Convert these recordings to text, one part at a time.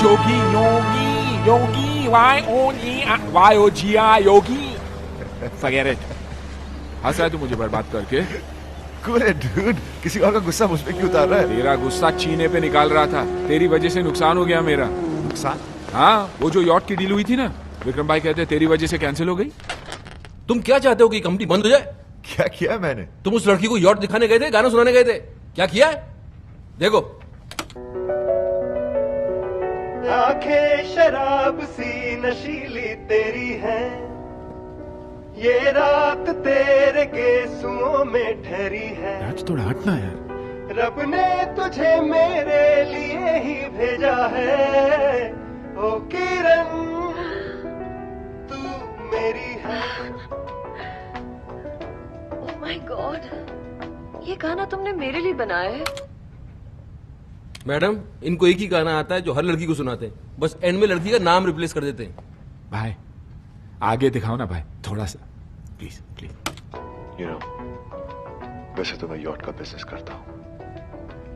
Jogi Yogi Yogi YOGI Yogi. Forget it। हंस रहा है तू मुझे बर्बाद करके? Cool it, dude। किसी और का गुस्सा मुझ पे क्यों उतार रहा है? तेरा गुस्सा चीने पे निकाल रहा था। तेरी वजह से नुकसान हो गया मेरा। नुकसान? हाँ, वो जो यॉट की डील हुई थी ना, विक्रम भाई कहते हैं तेरी वजह से कैंसिल हो गई। तुम क्या चाहते हो कि कंपनी बंद हो जाए? क्या किया मैंने? तुम उस लड़की को यॉट दिखाने गए थे, गाना सुनाने गए थे, क्या किया है? देखो। आंखें शराब सी नशीली तेरी है, ये रात तेरे गेसुओं में ठहरी है। आज थोड़ा हटना यार। रब ने तुझे मेरे लिए ही भेजा है, ओ किरण तू मेरी है। ओह माय गॉड, ये गाना तुमने मेरे लिए बनाया है? मैडम, इनको एक ही गाना आता है जो हर लड़की को सुनाते हैं, बस एंड में लड़की का नाम रिप्लेस कर देते हैं। भाई आगे दिखाओ ना भाई, थोड़ा सा प्लीज प्लीज। You know, वैसे तो मैं यॉट का बिजनेस करता हूँ,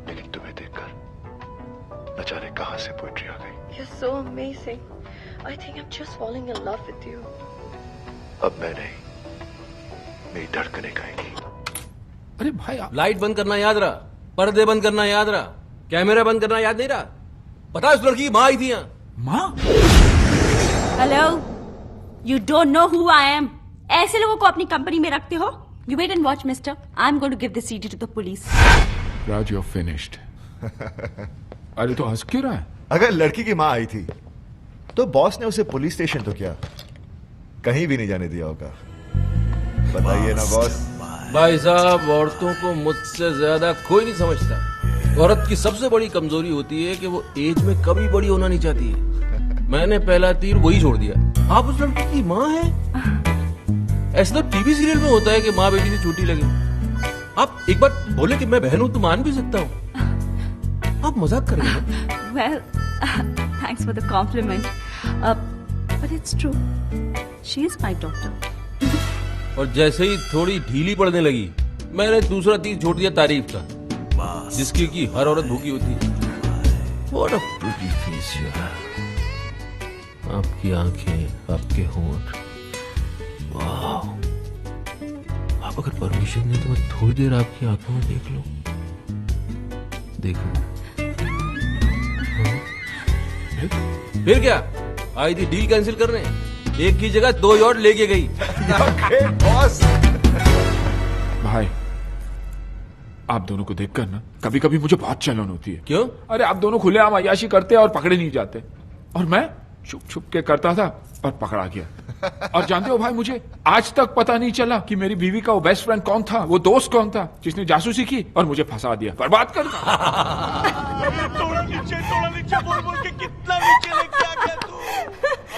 लेकिन तुम्हें देखकर न जाने कहां से पोएट्री आ गई। You're so amazing. I think I'm just falling in love with you. अब मैं नहीं, मेरी धड़कनें गाएंगी। अरे भाई लाइट बंद करना याद रहा, पर्दे बंद करना याद रहा, कैमरा बंद करना याद नहीं रहा? पता है उस लड़की की माँ आई थी यहाँ। माँ? Hello, you don't know who I am. ऐसे लोगों को अपनी कंपनी में रखते हो? You wait and watch mister, I am going to give this CD to the police. Raj you finished. अरे तो हंस क्यों रहा है? अगर लड़की की माँ आई थी तो बॉस ने उसे पुलिस स्टेशन तो क्या, कहीं भी नहीं जाने दिया होगा। बताइए ना बॉस। भाई साहब, औरतों को मुझसे ज्यादा कोई नहीं समझता। औरत की सबसे बड़ी कमजोरी होती है कि वो एज में कभी बड़ी होना नहीं चाहती है। मैंने पहला तीर वही छोड़ दिया। आप उस लड़की की माँ हैं? ऐसा तो टीवी सीरियल में होता है कि माँ बेटी से छोटी लगे। आप एक बार बोले कि मैं बहन हूं तो मान भी सकता हूँ। आप मजाक कर रहे हैं? Well, thanks for the compliment, but it's true, she is my daughter. और जैसे ही थोड़ी ढीली पड़ने लगी, मैंने दूसरा तीर छोड़ दिया तारीफ का, जिसकी की हर औरत भूखी होती है। What a pretty face you have। आपकी आंखें, आपके होंठ, वाह। आप अगर परमिशन दें तो मैं थोड़ी देर आपकी आंखों में देख लूं। देखो। हाँ? फिर क्या? आई थी डील कैंसिल करने, एक की जगह 2 यॉट लेके गई। बॉस। भाई आप दोनों को देखकर ना कभी कभी मुझे बहुत जलन होती है। क्यों? अरे आप दोनों खुलेआम अय्याशी करते और पकड़े नहीं जाते, और मैं छुप छुप के करता था और पकड़ा गया। और जानते हो भाई, मुझे आज तक पता नहीं चला कि मेरी बीवी का वो बेस्ट फ्रेंड कौन था, वो दोस्त कौन था जिसने जासूसी की और मुझे फंसा दिया, बर्बाद कर दिया। थोड़ा नीचे बोल बोल के कितना नीचे लेके आ गया तू।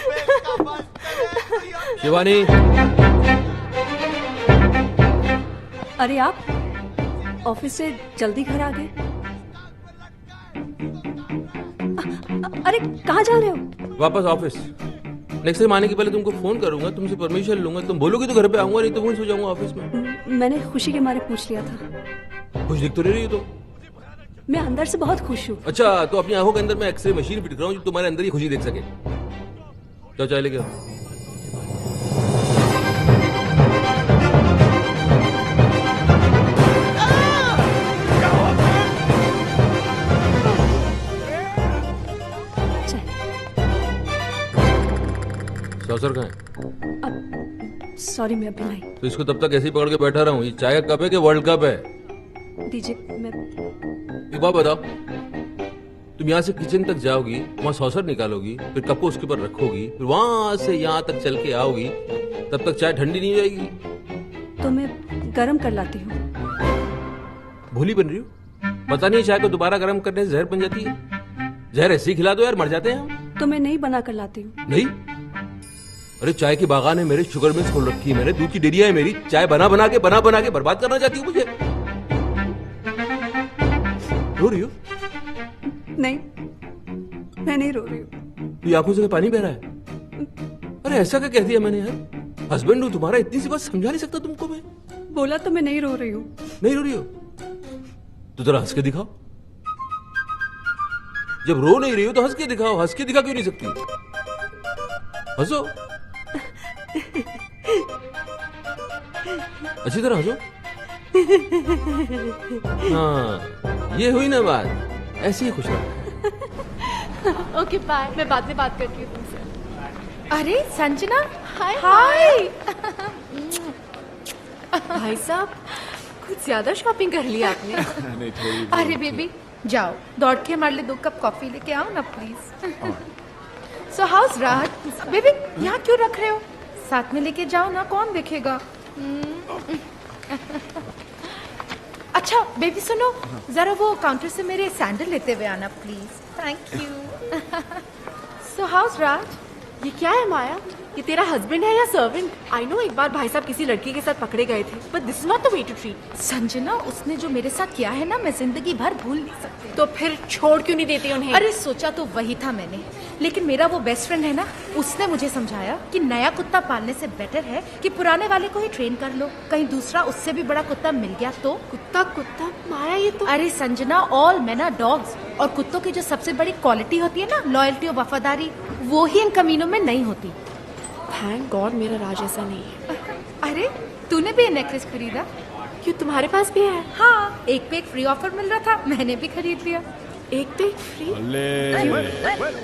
अबे इसका बस करे। शिवानी, अरे आप ऑफिस से जल्दी घर आ गए? अरे कहाँ जा रहे हो? वापस ऑफिस। नेक्स्ट टाइम आने के पहले तुमको फोन करूंगा, तुमसे परमिशन लूंगा। तुम बोलोगे तो घर पे आऊंगा, नहीं तो वहीं सो जाऊंगा ऑफिस में। मैंने खुशी के मारे पूछ लिया था। कुछ दिख तो नहीं रही हो तो? मैं अंदर से बहुत खुश हूँ। अच्छा, तो अपनी आंखों के अंदर मैं एक्सरे मशीन फिट कराऊं जो तुम्हारे अंदर ही खुशी देख सके। जाओ चाय लेके आओ। सौसर कहाँ है? सॉरी, मैं अभी लाई। तो इसको तब तक ऐसे ही पकड़ के बैठा रहा हूँ? ये चाय का कप है कि वर्ल्ड कप है? दीजिए। मैं एक बात बताओ, तुम यहाँ से किचन तक जाओगी, वहाँ सॉसर निकालोगी, फिर कप को उसके ऊपर रखोगी, फिर वहां से यहाँ तक चल के आओगी, तब तक चाय ठंडी नहीं हो जाएगी? तो मैं गरम कर लाती हूँ। भूली बन रही हो? पता नहीं चाय को दोबारा गर्म करने से जहर बन जाती है। जहर ऐसे ही खिला दो यार, मर जाते हैं हम। तो मैं नहीं बना कर लाती हूँ। नहीं? अरे चाय की बागान है मेरे, शुगर मिल्स खोल रखी है मैंने, दूध की डेयरिया है मेरी। चाय बना बना के बर्बाद करना चाहती हूँ मुझे? रो रही हो? नहीं, मैं नहीं रो रही हूँ। ये आंखों से पानी बह रहा है। अरे ऐसा क्या कह दिया मैंने यार? हस्बैंड हूँ तुम्हारा, इतनी सी बात समझा नहीं सकता तुमको मैं? बोला तो मैं नहीं रो रही हूँ। नहीं रो रही हो तो जरा हंस के दिखाओ। जब रो नहीं रही हो तो हंस के दिखाओ, हंस के दिखा क्यों नहीं सकती? हंसो, अच्छी तरह हंसो। हाँ, ये हुई ना बात, ऐसी ही खुश रहो। ओके बाय, मैं बाद में बात करती हूँ तुमसे। अरे संजना, हाय हाय। भाई साहब, कुछ ज्यादा शॉपिंग कर ली आपने। नहीं, थोड़ी अरे बेबी, जाओ दौड़ के हमारे लिए 2 कप कॉफी लेके आओ ना प्लीज। सो हाउस राहत बेबी, यहाँ क्यों रख रहे हो? साथ में लेके जाओ ना, कौन देखेगा? अच्छा बेबी सुनो, जरा वो काउंटर से मेरे सैंडल लेते हुए आना please. Thank you. So how's Raj, ये क्या है माया? ये तेरा हस्बैंड है या सर्वेंट? आई नो एक बार भाई साहब किसी लड़की के साथ पकड़े गए थे, but this is not the way to treat. Sanjana, उसने जो मेरे साथ किया है ना, मैं जिंदगी भर भूल नहीं सकती। तो फिर छोड़ क्यों नहीं देती उन्हें? अरे सोचा तो वही था मैंने, लेकिन मेरा वो बेस्ट फ्रेंड है ना, उसने मुझे समझाया कि नया कुत्ता पालने से बेटर है कि पुराने वाले को ही ट्रेन कर लो, कहीं दूसरा उससे भी बड़ा कुत्ता मिल गया तो। कुत्ता कुत्ता माया, ये तो। अरे Sanjana, all men are dogs, और कुत्तों की जो सबसे बड़ी क्वालिटी होती है ना, लॉयल्टी और वफादारी, वो ही इन कमीनों में नहीं होती। थैंक गॉड मेरा राज ऐसा नहीं है। अरे तूने भी ये नेकलेस खरीदा? क्यों, तुम्हारे पास भी है? हाँ, एक पे एक फ्री ऑफर मिल रहा था, मैंने भी खरीद लिया। एक पे एक फ्री?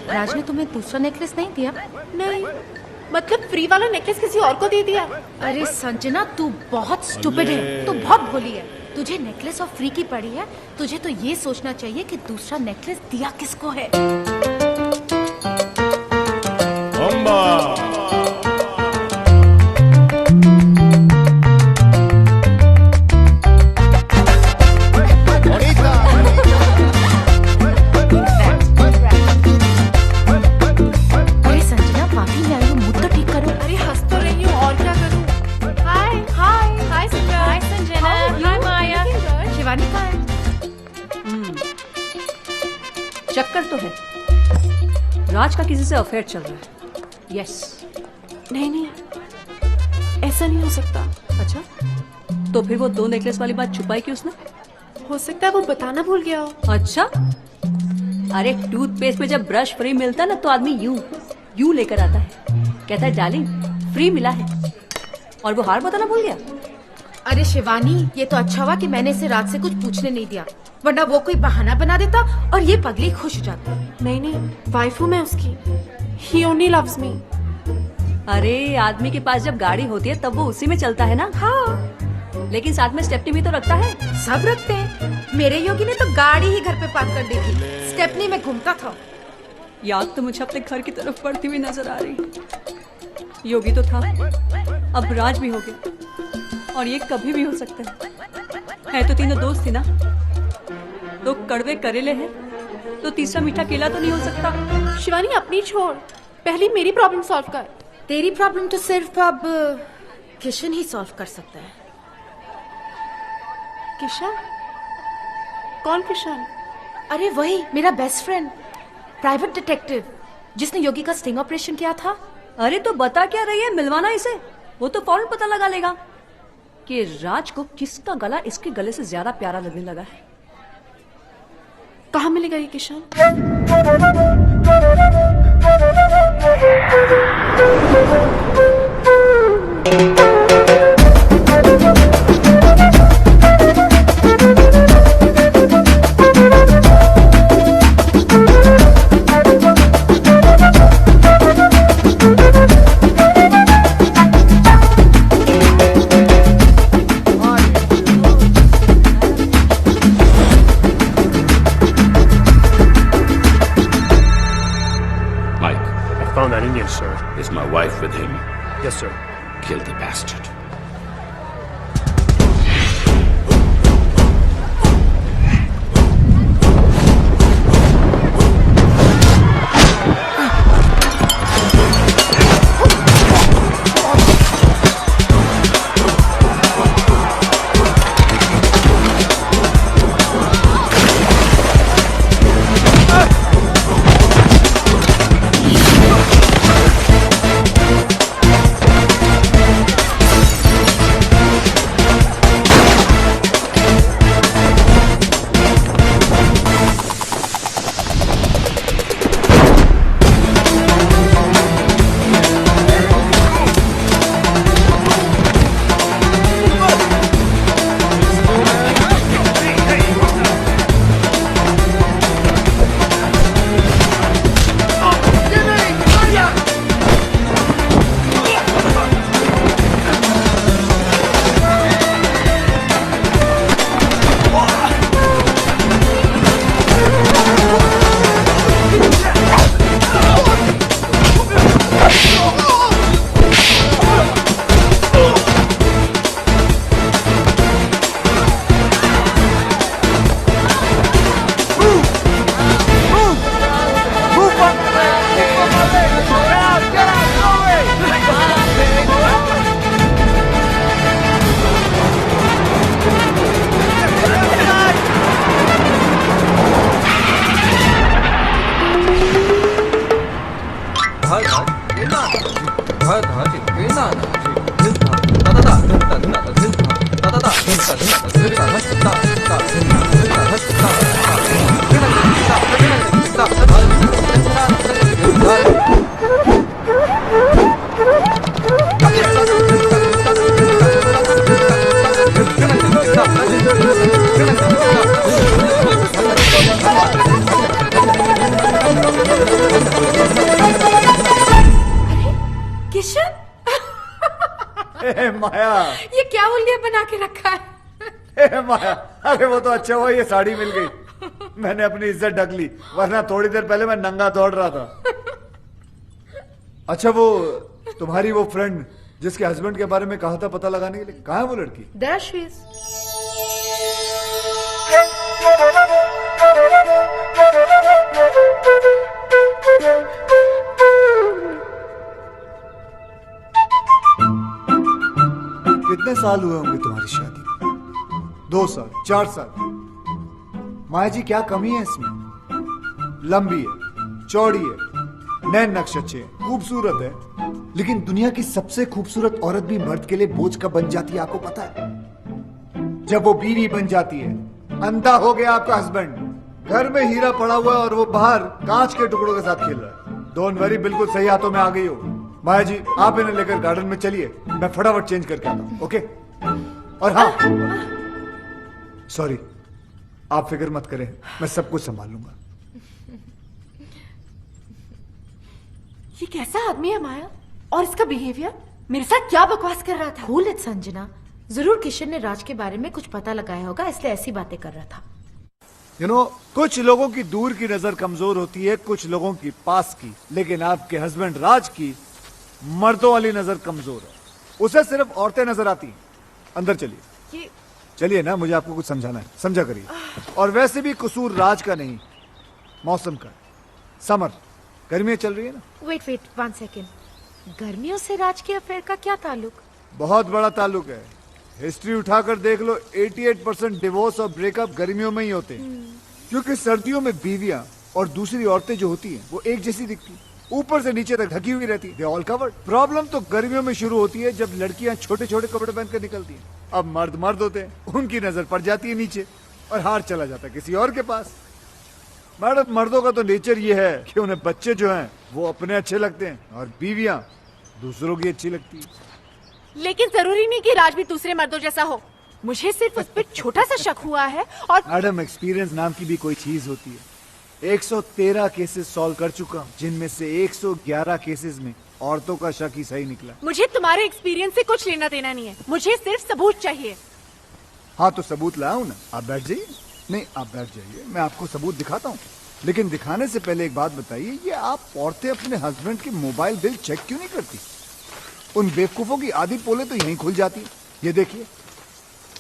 राज ने तुम्हें दूसरा नेकलेस नहीं दिया? नहीं, मतलब फ्री वाला नेकलेस किसी और को दे दिया? अरे संजना, तू बहुत स्टूपिड है, तू बहुत भोली है। तुझे नेकलेस और फ्री की पड़ी है, तुझे तो ये सोचना चाहिए कि दूसरा नेकलेस दिया किसको है। चक्कर तो है, राज का किसी से अफेयर चल रहा है। यस। नहीं नहीं, ऐसा नहीं हो सकता। अच्छा, तो फिर वो 2 नेकलेस वाली बात छुपाई क्यों उसने? हो सकता है वो बताना भूल गया हो। अच्छा, अरे टूथपेस्ट में जब ब्रश फ्री मिलता है ना, तो आदमी यूं लेकर आता है, कहता है डार्लिंग फ्री मिला है, और वो हार बताना भूल गया। अरे शिवानी, ये तो अच्छा हुआ कि मैंने इसे रात से कुछ पूछने नहीं दिया, वरना वो कोई बहाना बना देता और ये पगली खुश हो जाती। नहीं नहीं, वाइफ हूँ मैं उसकी, ही ओनली लव्स मी। अरे आदमी के पास जब गाड़ी होती है तब वो उसी में चलता है ना। हाँ, लेकिन साथ में स्टेपनी भी तो रखता है। सब रखते हैं, मेरे योगी ने तो गाड़ी ही घर पे पार्क कर दी थी, स्टेपनी में घूमता था। याद तो मुझे अपने घर की तरफ बढ़ती हुई नजर आ रही। योगी तो था, अब राज भी हो गया, और ये कभी भी हो सकता है तो तीनों दोस्त थी ना, 2 कड़वे करेले हैं तो तीसरा मीठा केला तो नहीं हो सकता। शिवानी अपनी छोड़, पहले मेरी प्रॉब्लम सॉल्व कर। तेरी प्रॉब्लम तो सिर्फ अब किशन ही सॉल्व कर सकता है। किशन? कौन किशन? अरे वही मेरा बेस्ट फ्रेंड, प्राइवेट डिटेक्टिव, जिसने योगी का स्टिंग ऑपरेशन किया था। अरे तो बता क्या रही है, मिलवाना इसे, वो तो फौरन पता लगा लेगा कि राज को किसका गला इसके गले से ज्यादा प्यारा लगने लगा है। कहाँ मिलेगा ये Kishan? Found that Indian, sir. Is my wife with him? Yes, sir. Kill the bastard. माया, ये क्या उल्लिया बना के रखा है? माया, अरे वो तो अच्छा हुआ ये साड़ी मिल गई, मैंने अपनी इज्जत ढक ली, वरना थोड़ी देर पहले मैं नंगा दौड़ रहा था। अच्छा वो तुम्हारी वो फ्रेंड जिसके हस्बैंड के बारे में कहा था पता लगाने के लिए, कहाँ है वो लड़की? There she is. कितने साल हुए होंगे तुम्हारी शादी? 2 साल, 4 साल? माया जी क्या कमी है इसमें? लंबी है, चौड़ी है, नैन नक्श अच्छे हैं, खूबसूरत है, लेकिन दुनिया की सबसे खूबसूरत औरत भी मर्द के लिए बोझ कब बन जाती है आपको पता है? जब वो बीवी बन जाती है। अंधा हो गया आपका हस्बैंड, घर में हीरा पड़ा हुआ है और वो बाहर कांच के टुकड़ों के साथ खेल रहा है। डोंट वरी, बिल्कुल सही हाथों में आ गई हो। माया जी आप इन्हें लेकर गार्डन में चलिए, मैं फटाफट चेंज करके आता हूं, ओके? और हाँ, सॉरी, आप फिक्र मत करें, मैं सब कुछ संभाल लूंगा। ये कैसा आदमी है माया? और इसका बिहेवियर मेरे साथ क्या बकवास कर रहा था? कूल इट संजना, जरूर किशन ने राज के बारे में कुछ पता लगाया होगा, इसलिए ऐसी बातें कर रहा था। You know, कुछ लोगों की दूर की नजर कमजोर होती है, कुछ लोगों की पास की, लेकिन आपके हस्बैंड राज की मर्दों वाली नजर कमजोर है, उसे सिर्फ औरतें नजर आती हैं। अंदर चलिए, चलिए ना, मुझे आपको कुछ समझाना है, समझा करिए। और वैसे भी कसूर राज का नहीं, मौसम का। समर, गर्मियां चल रही है ना? वेट 1 सेकेंड, गर्मियों से राज के अफेयर का क्या ताल्लुक? बहुत बड़ा ताल्लुक है, हिस्ट्री उठाकर देख लो, 88% डिवोर्स और ब्रेकअप गर्मियों में ही होते हैं, क्योंकि सर्दियों में बीवियां और दूसरी औरतें जो होती हैं वो एक जैसी दिखती, ऊपर से नीचे तक ढकी हुई रहती, दे ऑल कवर्ड। प्रॉब्लम तो गर्मियों में शुरू होती है जब लड़कियां छोटे छोटे कपड़े पहनकर निकलती हैं। अब मर्द होते हैं, उनकी नजर पड़ जाती है नीचे और हार चला जाता है किसी और के पास। मैडम, मर्दों का तो नेचर ये है कि उन्हें बच्चे जो हैं वो अपने अच्छे लगते हैं और बीवियां दूसरों की अच्छी लगती है। लेकिन जरूरी नहीं कि राज भी दूसरे मर्दों जैसा हो, मुझे सिर्फ उस पर छोटा सा शक हुआ है। और मैडम, एक्सपीरियंस नाम की भी कोई चीज होती है। 113 केसेस सॉल्व कर चुका हूँ, जिनमें से 111 केसेस में औरतों का शक ही सही निकला। मुझे तुम्हारे एक्सपीरियंस से कुछ लेना देना नहीं है, मुझे सिर्फ सबूत चाहिए। हाँ तो सबूत लाया हूँ ना, आप बैठ जाइए। नहीं, आप बैठ जाइए, मैं आपको सबूत दिखाता हूँ। लेकिन दिखाने से पहले एक बात बताइए, ये आप औरतें अपने हस्बैंड के मोबाइल बिल चेक क्यों नहीं करती? उन बेवकूफों की आधी पोले तो यहीं खुल जाती है। ये देखिए,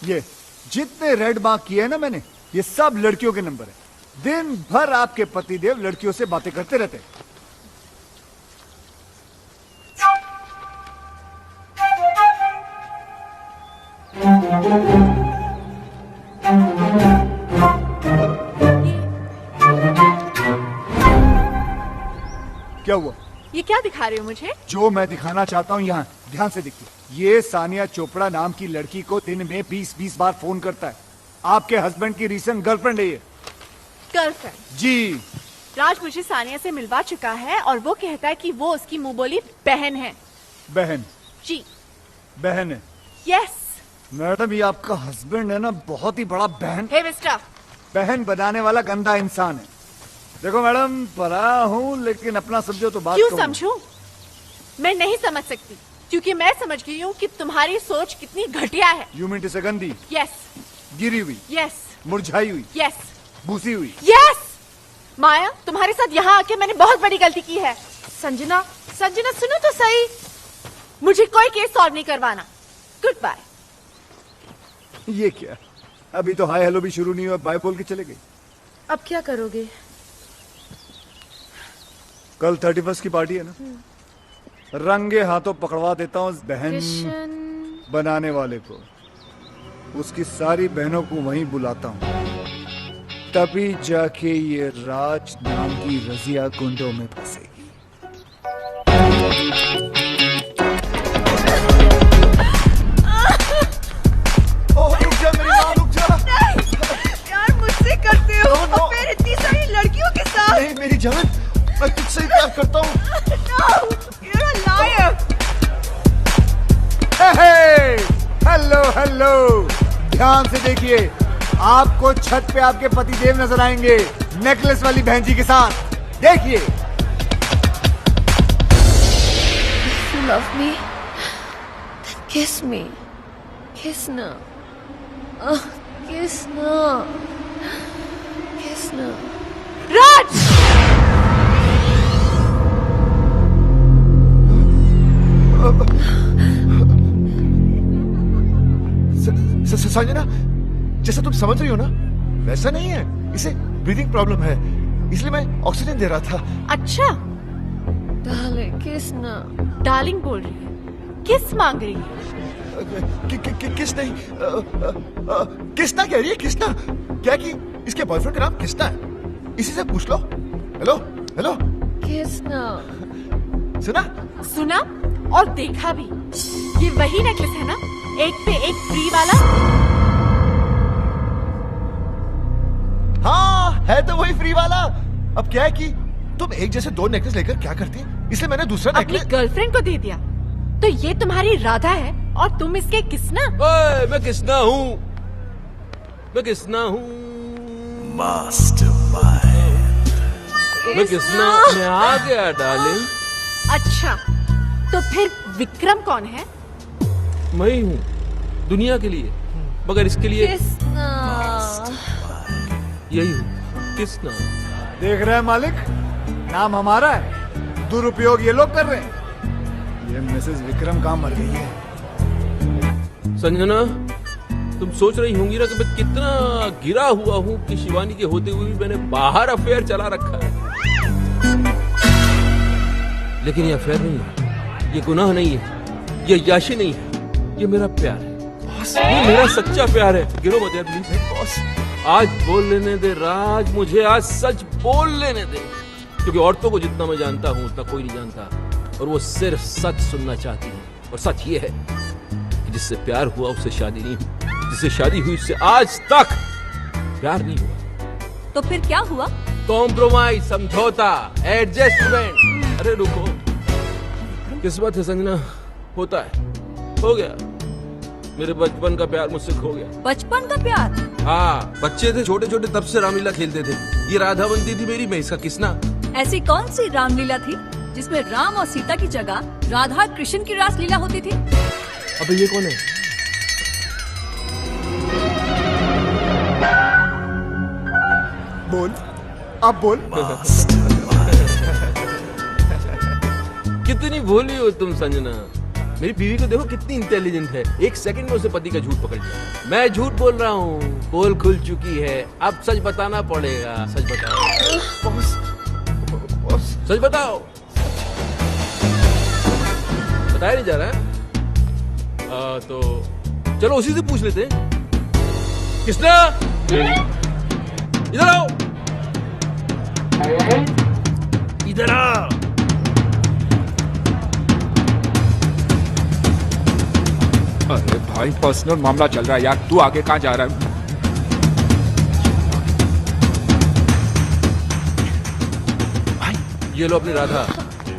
ये जितने रेड मार्क किए हैं ना मैंने, ये सब लड़कियों के नंबर है। दिन भर आपके पतिदेव लड़कियों से बातें करते रहते हैं। क्या हुआ? ये क्या दिखा रहे हो मुझे? जो मैं दिखाना चाहता हूँ यहाँ ध्यान से देखिए। ये सानिया चोपड़ा नाम की लड़की को दिन में 20-20 बार फोन करता है। आपके हस्बैंड की रीसेंट गर्लफ्रेंड है ये। गर्लफ्रेंड? जी। राज मुझे सानिया से मिलवा चुका है और वो कहता है कि वो उसकी मुंह बोली बहन है। बहन? जी बहन है। यस। मैडम, ये आपका हस्बैंड है ना, बहुत ही बड़ा बहन। हे मिस्टर, बहन बनाने वाला गंदा इंसान है। देखो मैडम, पराया हूँ लेकिन अपना समझो तो बात। क्यों समझूं? मैं नहीं समझ सकती, क्योंकि मैं समझ गई हूँ कि तुम्हारी सोच कितनी घटिया है। यू मीन टू से गंदी? यस। गिरी हुई? यस। मुरझाई हुई? यस। भूसी हुई? यस। माया, तुम्हारे साथ यहाँ आके मैंने बहुत बड़ी गलती की है। संजना, संजना सुनो तो सही, मुझे कोई केस सॉल्व नहीं करवाना। Goodbye. ये क्या, अभी तो हाय हेलो भी शुरू नहीं हुआ, बाय बोल के चले गए। अब क्या करोगे? कल 31 की पार्टी है ना, रंगे हाथों पकड़वा देता हूँ बहन बनाने वाले को। उसकी सारी बहनों को वहीं बुलाता हूँ, तभी जाके ये राज नाम की रजिया कुंडों में फंसेगी। रुक जा मेरी माँ, रुक जा। यार मुझसे करते हो और फिर इतनी सारी लड़कियों के साथ। नहीं मेरी जान, मैं तुझसे ही प्यार करता हूँ। No, you're a liar. Hello hello, ध्यान से देखिए, आपको छत पे आपके पतिदेव नजर आएंगे नेकलेस वाली बहन जी के साथ। देखिए। You love me? Then Kiss me. Kiss now. Kiss now. Kiss now. राज! संजना, जैसा तुम समझ रही हो ना, वैसा नहीं है। इसे ब्रीदिंग प्रॉब्लम है, इसलिए मैं ऑक्सीजन दे रहा था। अच्छा, Darling, kiss now. डार्लिंग बोल रही है, किस मांग रही है? किसना कह रही है? किसना क्या कि इसके बॉयफ्रेंड का नाम किसना है, इसी से पूछ लो। Hello hello, Kiss now. सुना? सुना और देखा भी। ये वही नेकलेस है ना, एक पे एक फ्री वाला? हाँ, है तो वही फ्री वाला। अब क्या है कि तुम एक जैसे दो नेकलेस लेकर क्या करती, इसलिए मैंने दूसरा अपनी नेकलेस। गर्लफ्रेंड को दे दिया। तो ये तुम्हारी राधा है और तुम इसके किसना? ओए, मैं किसना हूँ? मैं किसना हूँ? मैं किसना? मैं आ गया डार्लिंग। अच्छा, तो फिर विक्रम कौन है? मैं ही हूँ दुनिया के लिए, मगर इसके लिए Kiss now. यही हूँ किसना। देख रहे हैं मालिक, नाम हमारा है, दुरुपयोग ये लोग कर रहे हैं। ये मिसेस विक्रम कहाँ मर गई है? संजना, तुम सोच रही होंगी ना कि मैं कितना गिरा हुआ हूँ कि शिवानी के होते हुए भी मैंने बाहर अफेयर चला रखा है। लेकिन ये अफेयर नहीं है, ये गुनाह नहीं है, ये याशी नहीं है, ये मेरा प्यार है। ये मेरा सच्चा प्यार है। गिरो मत यार प्लीज। बॉस, आज बोल लेने दे राज, मुझे आज सच बोल लेने दे, क्योंकि औरतों को जितना मैं जानता हूँ उतना कोई नहीं जानता, और वो सिर्फ सच सुनना चाहती है। और सच ये है कि जिससे प्यार हुआ उससे शादी नहीं हुई, जिससे शादी हुई उससे आज तक प्यार नहीं हुआ। तो फिर क्या हुआ? कॉम्प्रोमाइज, समझौता, एडजस्टमेंट। अरे रुको, किस्मत है संजना, होता है, हो गया। मेरे बचपन का प्यार मुझसे खो गया। बचपन का प्यार? हाँ, बच्चे थे छोटे छोटे, तब से रामलीला खेलते थे। ये राधा बनती थी मेरी, मैं इसका किसना। ऐसी कौन सी रामलीला थी जिसमें राम और सीता की जगह राधा कृष्ण की रासलीला होती थी? अबे ये कौन है? बोल, अब बोल। कितनी भोली हो तुम संजना। मेरी बीवी को देखो कितनी इंटेलिजेंट है, एक सेकंड में उसे पति का झूठ पकड़ लिया। मैं झूठ बोल रहा हूँ, पोल खुल चुकी है, अब सच बताना पड़ेगा। सच बताओ सच बताओ। बताया नहीं जा रहा है? तो चलो उसी से पूछ लेते हैं। किसना? इधर आओ, इधर आओ। अरे भाई, पर्सनल मामला चल रहा है यार, तू आगे कहाँ जा रहा है? भाई ये लो अपनी राधा।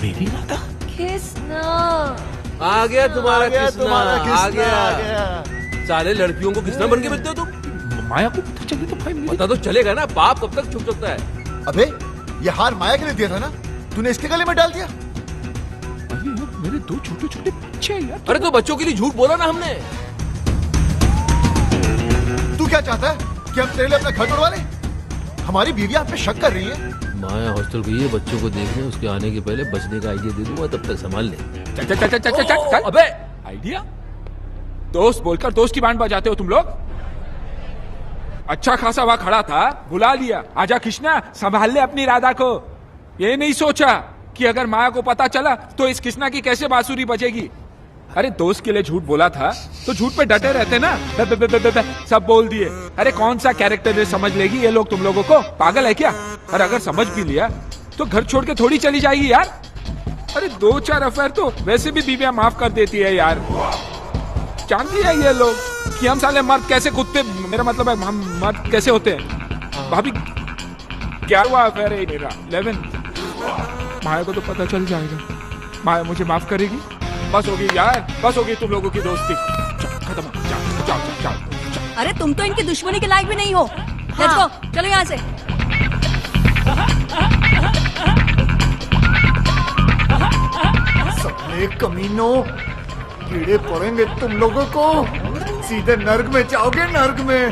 मेरी राधा? Kiss now. आ गया तुम्हारा किसना, आ आ गया। सारे लड़कियों को किसना बन के मिलते हो तुम? माया को पता चले तो भाई पता तो चलेगा ना, बाप कब तक छुप सकता है? अबे, ये हार माया के लिए दिया था ना, तूने इसके गले में डाल दिया। अरे यार, मेरे दो छोटे छोटे बच्चे हैं यार। अरे तो बच्चों के लिए झूठ बोला ना हमने। तू क्या चाहता है कि हम तेरे लिए अपना घर तोड़वा लें? हमारी बीवी आप पे शक कर रही है। माया हॉस्टल गई है बच्चों को देखने, उसके आने के पहले बचने का आइडिया दे दूंगा, तब तक संभाल ले। चल चल चल चल चल चल चल। अबे आइडिया? दोस्त बोलकर दोस्त की बैंड बजाते हो तुम लोग। अच्छा खासा वहां खड़ा था, बुला लिया, आजा कृष्णा संभाल ले अपनी राधा को। ये नहीं सोचा कि अगर माया को पता चला तो इस कृष्णा की कैसे बांसुरी बजेगी। अरे दोस्त के लिए झूठ बोला था तो झूठ पे डटे रहते ना। सब बोल दिए। अरे कौन सा कैरेक्टर समझ लेगी ये लोग तुम लोगों को? पागल है क्या? और अगर समझ भी लिया तो घर छोड़ के थोड़ी चली जाएगी यार। अरे 2-4 अफेयर तो वैसे भी बीवियां माफ कर देती है यार। जानती है ये लोग कि हम साले मर्द कैसे कुत्ते, मेरा मतलब है हम मर्द कैसे होते हैं। भाभी क्या हुआ अफेयर है मेरा 11। माया को तो पता चल जाएगा, माया मुझे माफ करेगी। बस होगी यार, बस होगी तुम लोगों की दोस्ती, खत्म। जाओ जाओ जाओ। अरे तुम तो इनकी दुश्मनी के लायक भी नहीं हो। लेट्स गो, चलो यहाँ से। साले कमीनों, कीड़े पड़ेंगे तुम लोगों को, सीधे नर्क में जाओगे, नर्क में।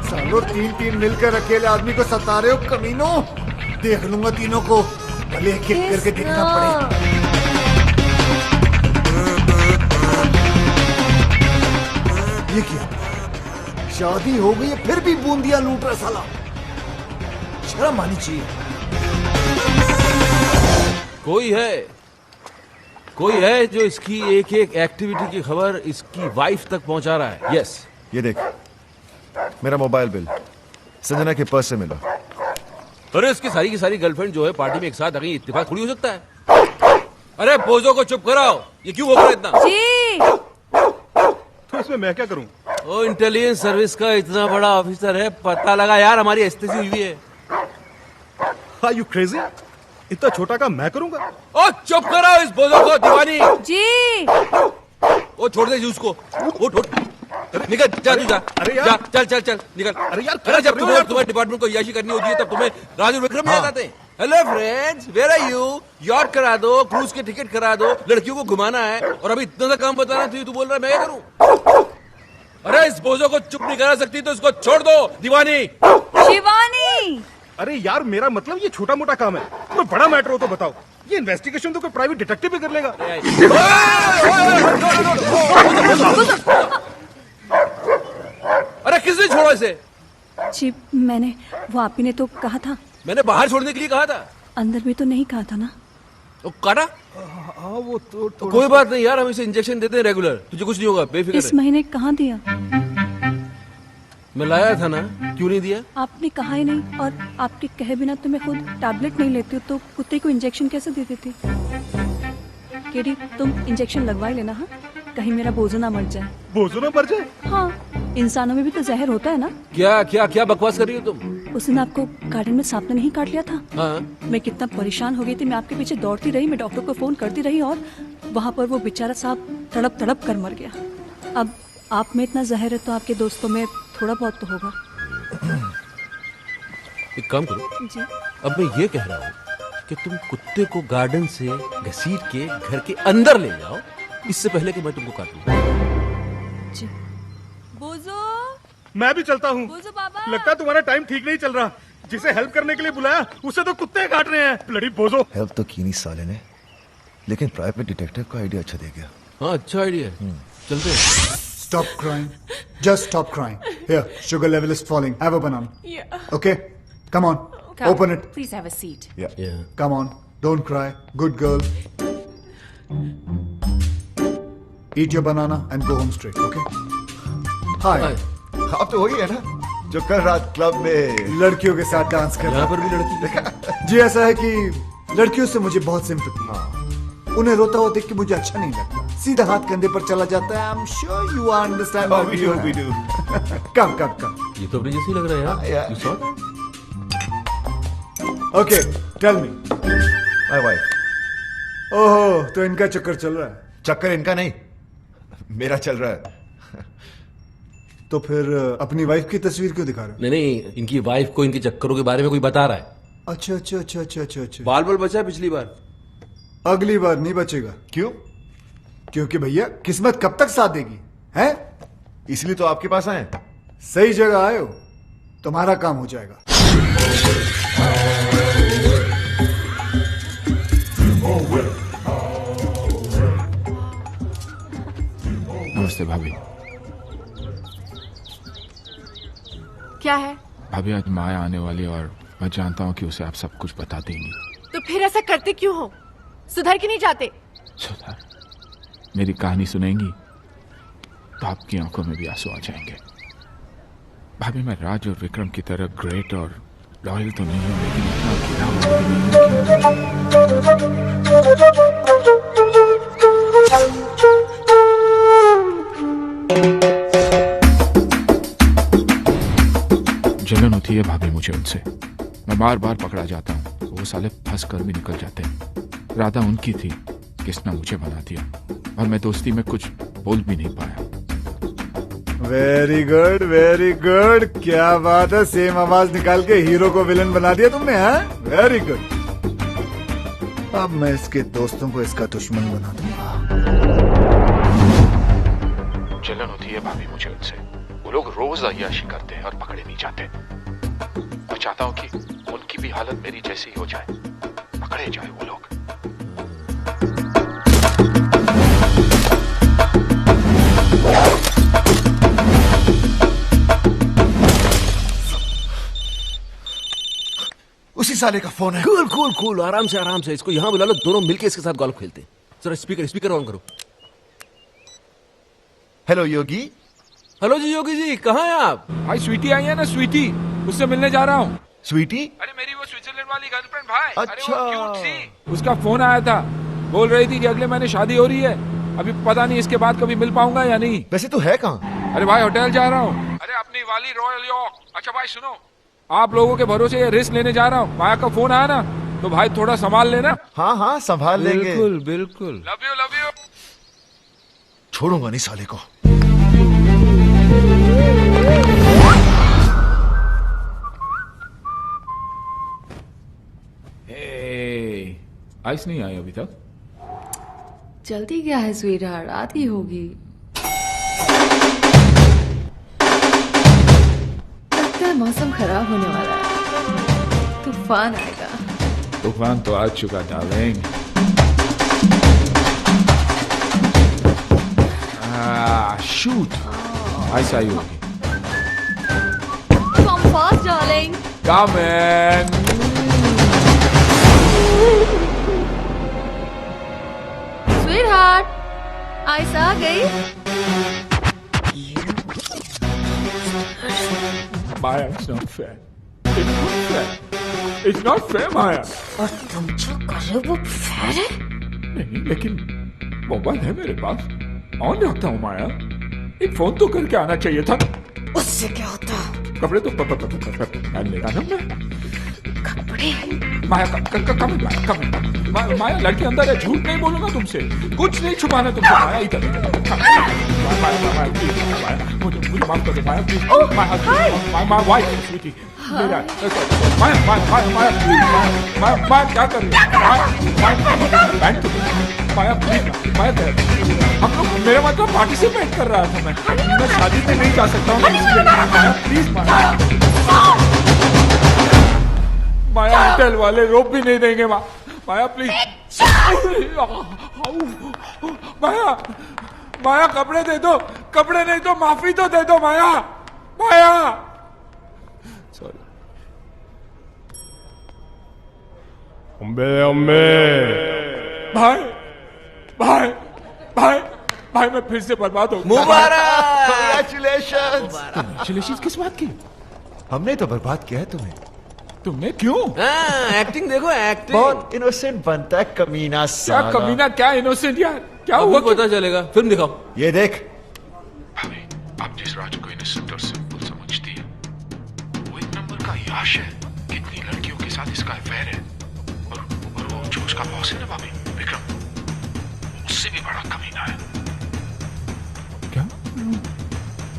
सालों 3-3 मिलकर अकेले आदमी को सता रहे हो कमीनों। देख लूंगा तीनों को, भले एक एक करके देखना पड़े। ये क्या, शादी हो गई है फिर भी बूंदिया लूट रहा साला, शर्म आनी चाहिए। कोई है जो इसकी एक एक एक्टिविटी की खबर इसकी वाइफ तक पहुंचा रहा है। यस, ये देख, मेरा मोबाइल बिल संजना के पर्स से मिला। अरे इसकी सारी की सारी गर्लफ्रेंड जो है पार्टी में एक साथ आ गई, इत्तेफाक थोड़ी हो सकता है। अरे बोझों को चुप कराओ, ये क्यों बोल रहा है इतना? जी तो इसमें मैं क्या करूं? ओ इंटेलिजेंस सर्विस का इतना बड़ा ऑफिसर है, पता लगा यार हमारी एस्तेसी हुई है। Are you crazy? इतना छोटा काम मैं करूंगा? ओ चुप कराओ इस बोझों को, दीवानी। जी ओ छोड़ दे जी उसको, उठ निकल, जा तू जा। अरे यार। जा, चल निकल। अरे यार, अरे जब तुम्हारे डिपार्टमेंट को याशी करनी होती है तब तुम्हें राजू विक्रम याद आते हैं। Hello friends, where are you? Yacht करा दो, क्रूज के टिकट करा दो, लड़कियों को घुमाना है, और अभी इतना सा काम बताना तू बोल रहा है मैं क्या करूं? अरे इस बोझों को चुप नहीं करा सकती तो इसको छोड़ दो, दीवानी। शिवानी, अरे यार, मेरा मतलब ये छोटा मोटा काम है, कोई बड़ा मैटर हो तो बताओ। ये इन्वेस्टिगेशन तो कोई प्राइवेट डिटेक्टिव भी कर लेगा। अरे किसने छोड़ा इसे? जी मैंने, वो आप ही ने तो कहा था। मैंने बाहर छोड़ने के लिए कहा था। अंदर भी तो नहीं कहा था ना। तो काटा? हाँ वो तो कोई बात नहीं यार, हम इसे इंजेक्शन देते हैं रेगुलर, तुझे कुछ नहीं होगा, बेफिक्र इस रह। महीने कहाँ दिया? मैं लाया था ना, क्यों नहीं दिया? आपने कहा ही नहीं, और आपके कहे बिना तो मैं खुद टैबलेट नहीं लेती हूँ, तो कुत्ते को इंजेक्शन कैसे दे देती? केडी, तुम इंजेक्शन लगवा ही लेना, हाँ? कहीं मेरा बोझो ना मर जाए। बोझो ना मर जाए? हाँ, इंसानों में भी तो जहर होता है ना। क्या बकवास कर रही हो तुम? उस दिन आपको गार्डन में सांप ने नहीं काट लिया था? हाँ। मैं कितना परेशान हो गई थी, मैं आपके पीछे दौड़ती रही, मैं डॉक्टर को फोन करती रही, और वहाँ पर वो बेचारा सांप तड़प तड़प कर मर गया। अब आप में इतना जहर है तो आपके दोस्तों में थोड़ा बहुत तो होगा। एक काम करो जी, अब मैं ये कह रहा हूँ कि तुम कुत्ते को गार्डन से घसीट के घर के अंदर ले जाओ, इससे पहले कि मैं तुमको काटूं। जी। बोझो, मैं भी चलता हूँ। बोझो बाबा। लगता है तुम्हारा टाइम ठीक नहीं चल रहा। जिसे हेल्प करने के लिए बुलाया उसे तो कुत्ते काट रहे हैं। ब्लडी बोझो। हेल्प तो की नहीं साले ने, लेकिन प्राइवेट डिटेक्टिव का आइडिया अच्छा दे गया। हाँ, अच्छा आइडिया है, चलते हैं। Stop crying. Just stop crying. Here, sugar level is falling. Have a banana. Yeah. Okay? Come on. Open it. Please have a seat. Yeah. Come on. Don't cry. Good girl. Eat your banana and go home straight. Okay? Hi. आप तो वही है ना जो कल रात club में लड़कियों के साथ डांस कर यहाँ पर भी लड़की। जी, ऐसा है कि लड़कियों से मुझे बहुत सिंपैथी है। उन्हें रोता हुआ देख के मुझे अच्छा नहीं लगता, सीधा हाथ कंधे पर चला जाता है। I'm sure you understand what we do. Come. ये तो अपने जैसे ही लग रहा है यार। You saw that? Okay, tell me. My wife. ओहो, तो इनका चक्कर चल रहा है। चक्कर इनका नहीं, मेरा चल रहा है। तो फिर अपनी वाइफ की तस्वीर क्यों दिखा रहे हो? नहीं, इनकी वाइफ को इनके चक्करों के बारे में कोई बता रहा है। अच्छा। बाल बचा पिछली बार। अगली बार नहीं बचेगा। क्यों? क्योंकि भैया किस्मत कब तक साथ देगी, हैं? इसलिए तो आपके पास आए। सही जगह आए हो, तुम्हारा काम हो जाएगा। नमस्ते भाभी। क्या है? भाभी आज माया आने वाली और मैं जानता हूँ कि उसे आप सब कुछ बता देंगी। तो फिर ऐसा करते क्यों हो? सुधर के नहीं जाते? सुधार, मेरी कहानी सुनेंगी तो आपकी आंखों में भी आंसू आ जाएंगे। भाभी मैं राज और विक्रम की तरह ग्रेट और लॉयल तो नहीं हूं, लेकिन इतना गिरा हुआ भी नहीं। जलन होती है भाभी मुझे उनसे। मैं बार बार पकड़ा जाता हूँ, वो साले फंस कर भी निकल जाते हैं। राधा उनकी थी, किसने मुझे बना दिया, और मैं दोस्ती में कुछ बोल भी नहीं पाया। Very good. क्या बात है, सेम आवाज निकाल के हीरो को विलन बना दिया तुमने, हाँ? Very good. अब मैं इसके दोस्तों को इसका दुश्मन बना दूंगा। जलन होती है भाभी मुझे उनसे। वो लोग रोज अय्याशी करते हैं और पकड़े नहीं जाते। मैं चाहता हूँ कि उनकी भी हालत मेरी जैसी हो जाए, पकड़े जाए वो लोग। उसी साले का फोन है। कूल कूल कूल, आराम से इसको यहाँ बुला लो, दोनों मिलके इसके साथ गोल्फ खेलते हैं। जरा स्पीकर ऑन करो। हेलो योगी। हेलो जी योगी जी, कहाँ हैं आप? भाई स्वीटी आई है ना, स्वीटी, उससे मिलने जा रहा हूँ। स्वीटी? अरे मेरी वो स्विट्जरलैंड वाली गर्लफ्रेंड भाई। अच्छा। अरे वो क्यूट सी। उसका फोन आया था, बोल रही थी कि अगले महीने शादी हो रही है। अभी पता नहीं इसके बाद कभी मिल पाऊंगा या नहीं। वैसे तो है कहाँ? अरे भाई होटल जा रहा हूँ। अरे अपनी वाली रॉयल यॉर्क। अच्छा भाई सुनो, आप लोगों के भरोसे ये रिस्क लेने जा रहा हूँ। माया का फोन आया ना, तो भाई थोड़ा संभाल लेना। हाँ हाँ संभाल लेंगे। बिल्कुल बिल्कुल। Love you. छोड़ूंगा नहीं साले को। आइस नहीं आई अभी तक। जल्दी क्या है स्वीटहार्ट, आती होगी। लगता है मौसम खराब होने वाला है, तूफान आएगा। तूफान तो आ चुका डार्लिंग। शूट, आइस आई होगी। Come fast, darling. Come in. Sweetheart, ice आ गई। Maya, it's not fair. It's not fair. It's not fair, Maya. और तुम जो कर रहे हो वो फेयर है? नहीं, लेकिन मोबाइल है मेरे पास, ऑन रखता हूँ माया। एक फोन तो करके आना चाहिए था। उससे क्या होता? कपड़े तो पहन लेगा ना मैं। कपड़े? माया कम माया लड़के अंदर है, झूठ नहीं बोलूंगा तुमसे, कुछ नहीं छुपाना तुमसे। माया इधर माया मुझे माफ कर दो माया प्लीज। माया वाइफ स्वीटी मेरा माया क्या कर रही है? माया प्लीज माया, हम लोग मेरा मतलब पार्टिसिपेट कर रहा था मैं शादी में नहीं जा सकता हूँ माया प्लीज। माया होटल वाले रोप भी नहीं देंगे माया प्लीज। माया कपड़े दे दो, कपड़े नहीं तो माफी तो दे दो माया। सॉरी। भाई मैं फिर से बर्बाद हो। मुबारक। कांग्रेचुलेशंस। किस बात की? हमने तो बर्बाद किया है तुम्हें। तुमने क्यों? एक्टिंग देखो, एक्टिंग। बहुत इनोसेंट बनता है कमीना साला। क्या कमीना, क्या इनोसेंट यार, क्या हुआ? हुआ? पता चलेगा, फिल्म दिखाओ। ये देख। भाभी, आप जिस राज को इनोसेंट और सिंपल समझती है, वो एक नंबर का याश है। कितनी लड़कियों के साथ इसका अफेयर है। और वो जो उसका बॉस है ना भाभी, विक्रम, उससे भी बड़ा कमीना है। क्या?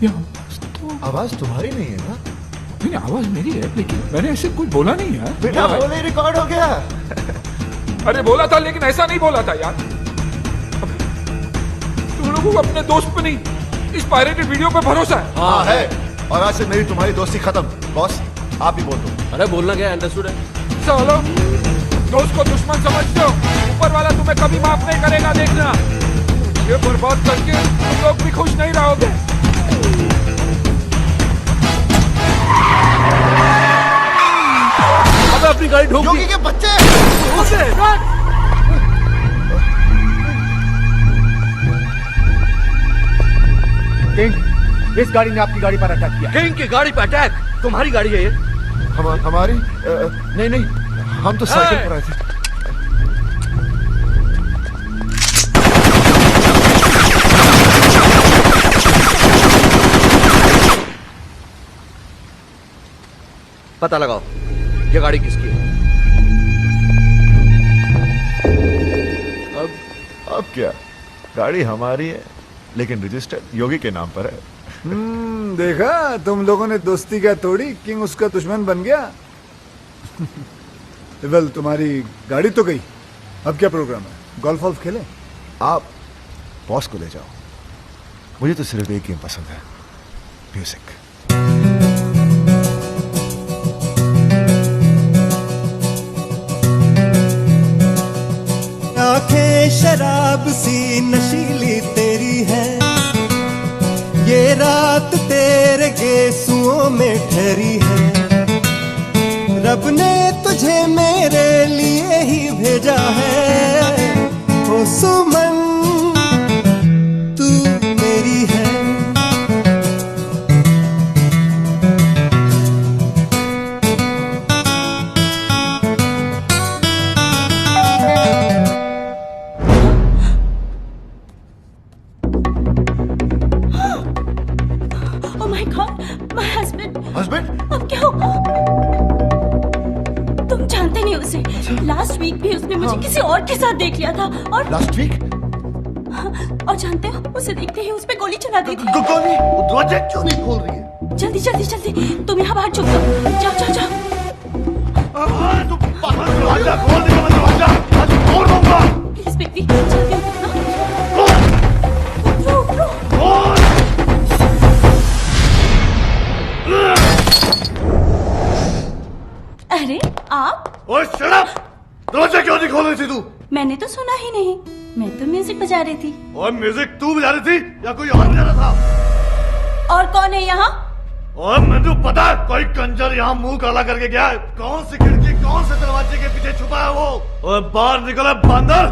ये आवाज तुम्हारी नहीं है ना? नहीं, आवाज मेरी है, लेकिन मैंने ऐसे कुछ बोला नहीं है। बेटा बोले रिकॉर्ड हो गया। अरे बोला था, लेकिन ऐसा नहीं बोला था यार। तुम लोगों को अपने दोस्त पे नहीं, इस पायरेटेड वीडियो पे भरोसा है। हाँ है, और आज से मेरी तुम्हारी दोस्ती खत्म। बॉस आप ही बोल दो। अरे बोलना क्या, अंडरस्टूड है। चलो, दोस्त को दुश्मन समझते हो, ऊपर वाला तुम्हें कभी माफ नहीं करेगा, देखना। ये बर्बाद करके तुम लोग भी खुश नहीं रहोगे। अब अपनी गाड़ी ठोक दी। योगी के बच्चे। किंग, इस गाड़ी ने आपकी गाड़ी पर अटैक किया। किंग की गाड़ी पर अटैक? तुम्हारी गाड़ी है ये? हमारी नहीं, हम तो साइकिल पर आए थे। पता लगाओ ये गाड़ी किसकी है। अब क्या, गाड़ी हमारी है, लेकिन रजिस्टर्ड योगी के नाम पर है। देखा, तुम लोगों ने दोस्ती क्या तोड़ी, किंग उसका दुश्मन बन गया। वेल, तुम्हारी गाड़ी तो गई, अब क्या प्रोग्राम है? गोल्फ वॉल्फ खेलें? आप बॉस को ले जाओ, मुझे तो सिर्फ एक गेम पसंद है, म्यूजिक। आंखें शराब सी नशीली तेरी है, ये रात तेरे गेसुओं में ठहरी है। रब ने तुझे मेरे लिए ही भेजा है, ओ सुमन तू मेरी है। Oh my God, my husband. Husband? अब क्या होगा? तुम जानते नहीं उसे। लास्ट वीक भी उसने मुझे किसी और के साथ देख लिया था और लास्ट वीक? और जानते हो उसे देखते ही उस पे गोली चला दी थी। गोली? दरवाजा क्यों नहीं खोल रही है? जल्दी जल्दी जल्दी, तुम यहाँ बाहर छुप जाओ। जाओ जाओ जाओ। दरवाजा खोल दे, मैं दरवाजा आज तोड़ दूंगा। प्लीज बेबी, जल्दी उठो। उठो। अरे आप? ओए शट अप! दरवाजा क्यों नहीं खोल रही थी तू? मैंने तो सुना ही नहीं, मैं तो म्यूजिक बजा रही थी। और म्यूजिक तू बजा रही थी या कोई और बजा रहा था? और कौन है यहाँ? और मुझे पता है कोई कंजर यहाँ मुंह काला करके गया है। कौन सी खिड़की कौन से दरवाजे के पीछे छुपा है वो? और बाहर निकला बंदर,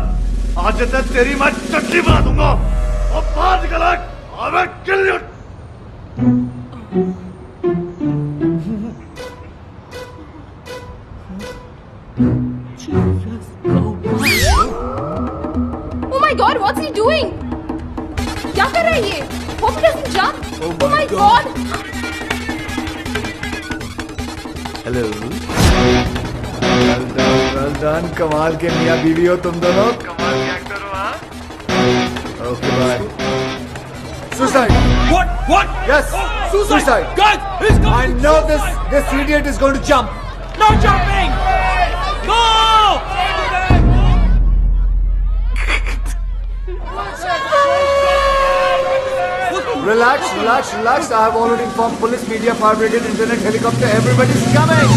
आज तक तेरी मैं चटनी बना दूंगा। और बाहर निकला, अबे kill you. Oh my God, what's he doing? क्या कर रहा है ये? Hope he doesn't jump. Oh my God. Hello. Well done, कमाल के मियां बीवी हो तुम दोनों। कमाल के एक्टर हो। हाँ, okay bye. Suicide. What? Yes, suicide. Guys, he's going. I know this idiot is going to jump. No jumping. Go. Relax, relax, relax. I have already informed police, media, fire brigade, internet, helicopter. Everybody's coming.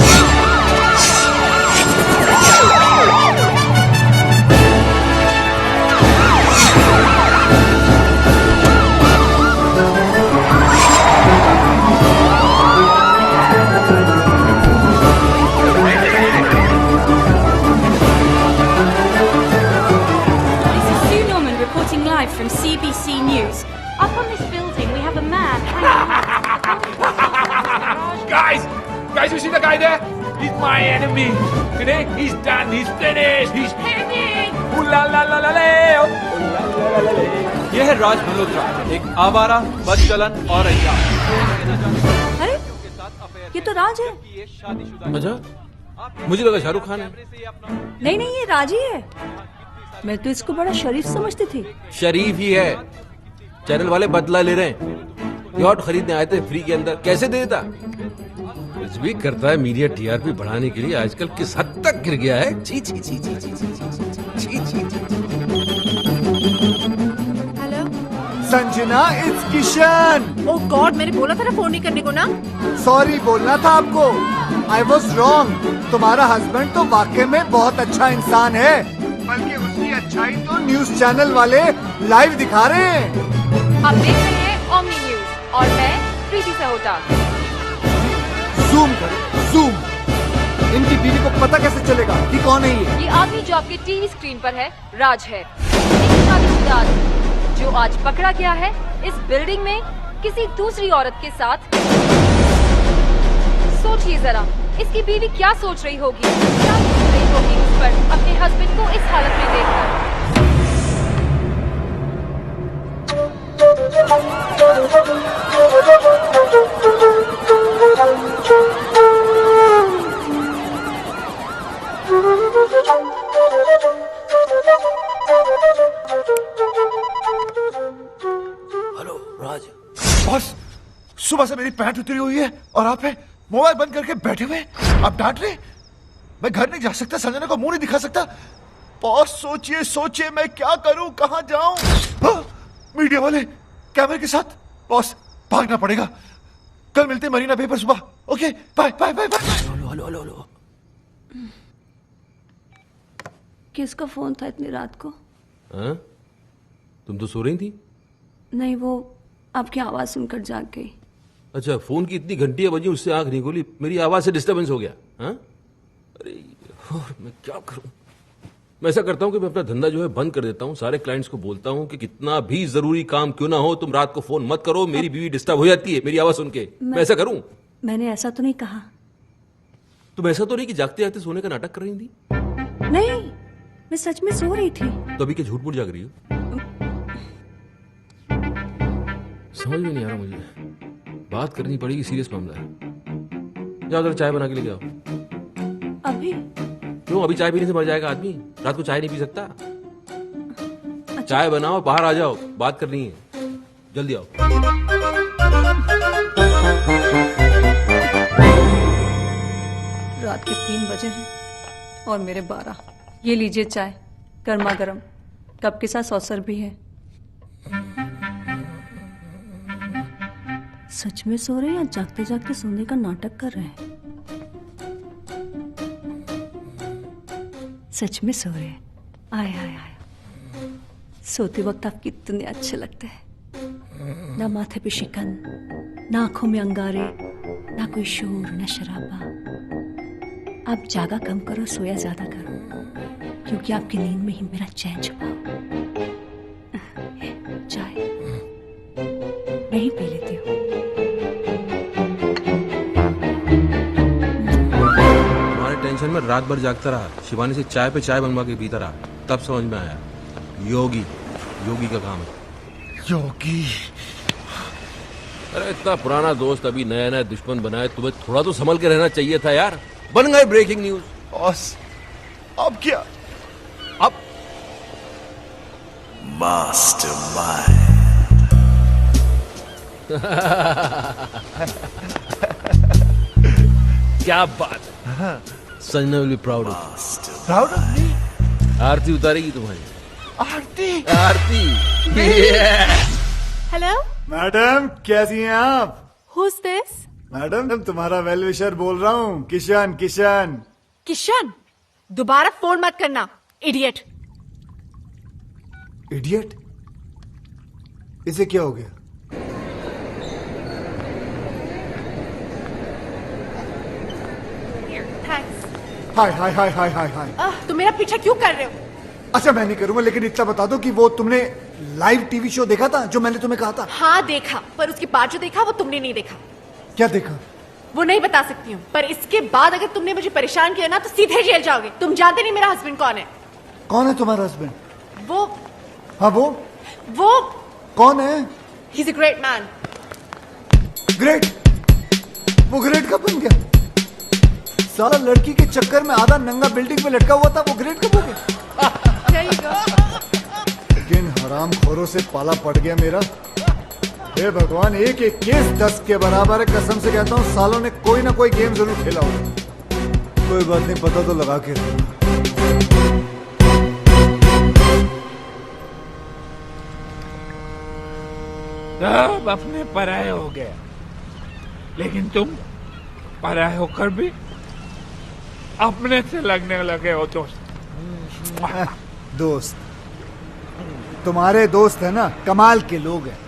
This is Sue Norman reporting live from CBC News. Up on this building, we have a man Guys, you see the guy there? He's my enemy. Today, he's done. He's finished. He's hanging. Ooh la la la la la. Ooh la la la la la. यह है राज मल्होत्रा, एक आवारा, बदचलन और अय्यार। अरे ये तो राज है। अच्छा, मुझे लगा शाहरुख खान है। नहीं नहीं, ये राज ही है। मैं तो इसको बड़ा शरीफ समझती थी। शरीफ ही है। चैनल वाले बदला ले रहे हैं। यॉट खरीदने आए थे फ्री के अंदर, कैसे दे देता? कुछ भी करता है मीडिया टीआरपी बढ़ाने के लिए। आजकल किस हद तक गिर गया है। छी छी छी छी छी छी छी छी छी। Hello. Sanjana, it's Kishan. Oh God, मैंने बोला था ना फोन नहीं करने को ना। सॉरी बोलना था आपको। I was wrong. तुम्हारा हस्बैंड तो वाकई में बहुत अच्छा इंसान है, बल्कि उसकी अच्छाई तो न्यूज चैनल वाले लाइव दिखा रहे हैं। आप देख रहे हैं ओमनी न्यूज और मैं प्रीति सहोटा। जूम करो, जूम। इनकी बीवी को पता कैसे चलेगा कि कौन है ये? ये आदमी जो आपके टीवी स्क्रीन पर है राज है, एक शादीशुदा आदमी जो आज पकड़ा गया है इस बिल्डिंग में किसी दूसरी औरत के साथ। सोचिए जरा, इसकी बीवी क्या सोच रही होगी, क्या सोच रही होगी उस पर अपने हस्बैंड को इस हालत में देखकर। हेलो राज। बॉस, सुबह से मेरी पैंट उतरी हुई है और आप है मोबाइल बंद करके बैठे हुए। आप डांट रहे? मैं घर नहीं जा सकता, संजना को मुंह नहीं दिखा सकता। बॉस सोचिए सोचिए, मैं क्या करूं, कहां जाऊं? मीडिया वाले कैमरे के साथ। बॉस भागना पड़ेगा। कल मिलते हैं मरीना बे पर सुबह। Okay bye bye bye bye. Hello hello hello. किसका फोन था इतनी रात को? हाँ? तुम तो सो रही थी। नहीं, वो आपकी आवाज सुनकर जाग गई। अच्छा, फोन की इतनी घंटियां बजी उससे आंख नहीं खोली, मेरी आवाज से डिस्टरबेंस हो गया। हाँ? अरे और मैं क्या करूं? मैं ऐसा करता हूं कि मैं अपना धंधा जो है बंद कर देता हूं। सारे क्लाइंट्स को बोलता हूं कि कितना भी जरूरी काम क्यों ना हो, तुम रात को फोन मत करो। मेरी बीवी डिस्टर्ब हो जाती है मेरी आवाज सुन के। मैं ऐसा करूं? मैंने ऐसा तो नहीं कहा। तुम ऐसा तो नहीं कि जागते जागते सोने का नाटक कर रही थी? नहीं, मैं सच में सो रही थी। तो अभी क्या झूठ मूठ जाग रही हो? समझ में नहीं आ रहा मुझे। बात करनी पड़ेगी, सीरियस मामला है। जाओ जरा चाय बना के ले जाओ। अभी? क्यों? अभी चाय पीने से मर जाएगा आदमी? रात को चाय नहीं पी सकता। अच्छा। चाय बनाओ, बाहर आ जाओ, बात करनी है। जल्दी आओ। रात के 3 बजे हैं और मेरे 12। ये लीजिए चाय, गर्मा गर्म, कप के साथ सॉसर भी है। सच में सो रहे हैं या जागते जागते सोने का नाटक कर रहे हैं? सच में सो रहे हैं। आय आय आय, सोते वक्त आप कितने अच्छे लगते हैं। ना माथे पे शिकन, ना आंखों में अंगारे, ना कोई शोर, ना शराबा। आप जागा कम करो, सोया ज्यादा करो, क्योंकि आपकी नींद में ही मेरा चैन छुपा हो। चाय मैं ही पी लेती हूँ। टेंशन में रात भर जागता रहा, शिवानी से चाय पे चाय बनवा के पीता रहा, तब समझ में आया योगी का काम है। योगी? अरे इतना पुराना दोस्त अभी नया नया दुश्मन बनाए, तुम्हें थोड़ा तो संभल के रहना चाहिए था यार। बन गए ब्रेकिंग न्यूज। बॉस अब क्या? अब Mastermind. क्या बात है। Sanjana will be proud of. Proud of me? आरती उतारेगी तुम्हारी। आरती हेलो मैडम कैसी हैं आप? Who's this? मैडम तुम्हारा वेल विशर बोल रहा हूँ, किशन। किशन, दोबारा फोन मत करना, इडियट। इडियट? इसे क्या हो गया? थैंक्स। हाय हाय हाय हाय हाय हाय। तुम मेरा पीछा क्यों कर रहे हो? अच्छा मैं नहीं करूंगा, लेकिन इतना बता दो कि वो तुमने लाइव टीवी शो देखा था जो मैंने तुम्हें कहा था? हाँ देखा, पर उसके बाद जो देखा वो तुमने नहीं देखा। क्या देखा? वो नहीं बता सकती हूँ, पर इसके बाद अगर तुमने मुझे परेशान किया ना तो सीधे जेल जाओगे। तुम जानते नहीं मेरा हस्बैंड कौन है। कौन है तुम्हारा हस्बैंड? वो हाँ वो कौन है? He's a great man. Great? वो ग्रेट कब बन गया? सारा लड़की के चक्कर में आधा नंगा बिल्डिंग पे लटका हुआ था, वो ग्रेट कब हो गया? There you go. लेकिन हराम खोरों से पाला पड़ गया मेरा। हे भगवान, एक एक केस 10 के बराबर है। कसम से कहता हूँ सालों ने कोई ना कोई गेम जरूर खेला होगा। कोई बात नहीं, पता तो लगा के रखना। सब अपने पराये हो गए, लेकिन तुम पराये होकर भी अपने से लगने लगे हो दोस्त। दोस्त? तुम्हारे दोस्त है ना, कमाल के लोग हैं।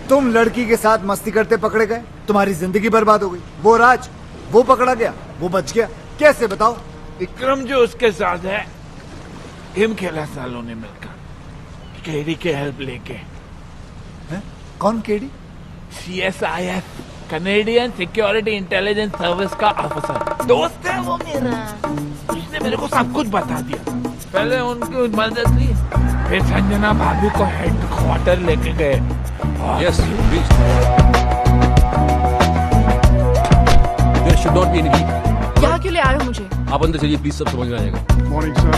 तुम लड़की के साथ मस्ती करते पकड़े गए, तुम्हारी जिंदगी बर्बाद हो गई। वो राज, वो पकड़ा गया, वो बच गया। कैसे बताओ? विक्रम जो उसके साथ है, गेम खेला सालों ने मिलकर, केडी के हेल्प लेके। कौन KD? CSIS, Canadian security intelligence service का ऑफिसर। दोस्त है वो मेरा। उसने मेरे को सब कुछ बता दिया। पहले उनकी मदद ली, फिर संजना भाभी को हेडक्वार्टर लेके गए। Yes, please. There should not be any leak. यहाँ क्यों ले आए हो मुझे? आप अंदर चलिए प्लीज, सब समझ में आएगा। Morning sir.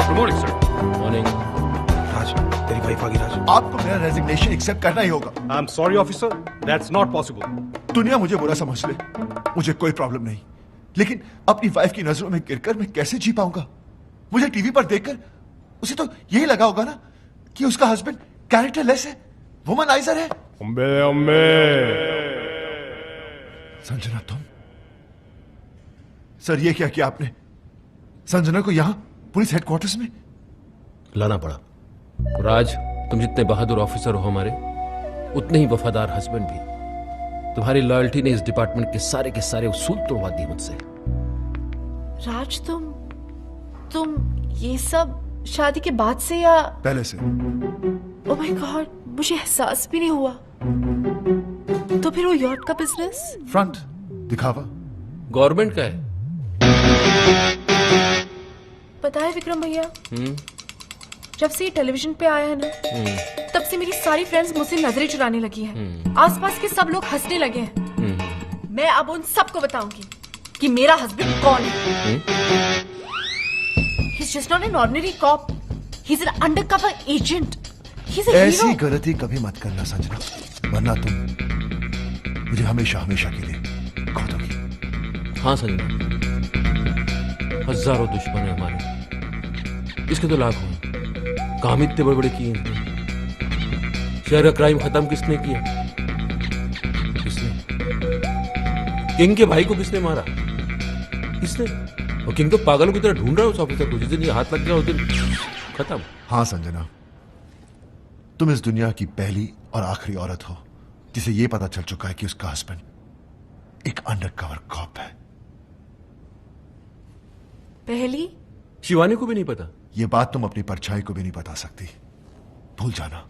Good morning sir. Morning. Raj, तेरी वाइफ आ गई। राज, आपको मेरा रेजिग्नेशन एक्सेप्ट करना ही होगा। I am sorry officer, that's not possible. दुनिया मुझे बुरा समझ ले, मुझे कोई प्रॉब्लम नहीं, लेकिन अपनी वाइफ की नजरों में गिरकर मैं कैसे जी पाऊंगा? मुझे टीवी पर देखकर उसे तो यही लगा होगा ना कि उसका हस्बैंड कैरेक्टरलेस है, वुमनाइजर है। संजना तुम? सर ये क्या किया आपने? संजना को यहां पुलिस हेडक्वार्टर्स में लाना पड़ा। राज, तुम जितने बहादुर ऑफिसर हो हमारे, उतने ही वफादार हस्बैंड भी। तुम्हारी लॉयल्टी ने इस डिपार्टमेंट के सारे उसूल तोड़वा दिए मुझसे। राज, तुम ये सब शादी के बाद से या पहले से? ओह माय गॉड, मुझे एहसास भी नहीं हुआ। तो फिर वो यॉट का बिजनेस? फ्रंट दिखावा गवर्नमेंट का है। पता है विक्रम भैया, जब से ये टेलीविजन पे आया है ना, तब से मेरी सारी फ्रेंड्स मुझसे नजरें चुराने लगी हैं। आसपास के सब लोग हंसने लगे हैं। मैं अब उन सबको बताऊंगी कि मेरा हस्बैंड कौन है। He's just not an ordinary cop. He's an undercover agent. He's a ऐसी hero. गलती कभी मत करना संजना, वरना तुम मुझे हमेशा हमेशा के लिए खो दोगी। हाँ संजना, हजारों दुश्मन है हमारे, इसके तो लाखों हैं। काम इतने बड़े बड़े किए हैं। शहर का क्राइम खत्म किसने किया? किसने? किंग के भाई को किसने मारा? किसने? और किंग तो पागलों की तरह ढूंढ रहा है उस ऑफिसर को। जिस दिन ये हाथ लग गया उस दिन खत्म। हाँ संजना, तुम इस दुनिया की पहली और आखिरी औरत हो जिसे ये पता चल चुका है कि उसका हस्बैंड एक अंडरकवर कॉप है। पहली? शिवानी को भी नहीं पता। ये बात तुम अपनी परछाई को भी नहीं बता सकती। भूल जाना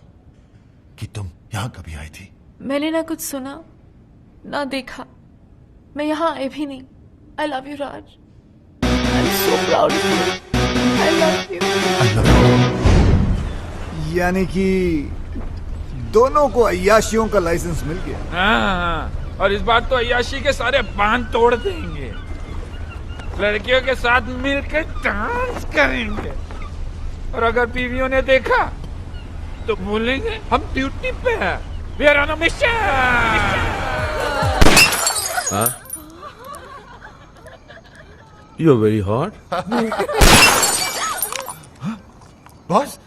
कि तुम यहां कभी आई थी। मैंने ना कुछ सुना ना देखा, मैं यहाँ आई भी नहीं। I love you, Raj. I'm so proud of you. I love you. यानी कि दोनों को अय्याशियों का लाइसेंस मिल गया। हाँ, और इस बार तो अय्याशी के सारे बांध तोड़ देंगे। लड़कियों के साथ मिलकर डांस करेंगे, और अगर बीवियों ने देखा तो बोलेंगे हम ड्यूटी पे हैं। We are on a mission. हाँ? You're very hot. बॉस,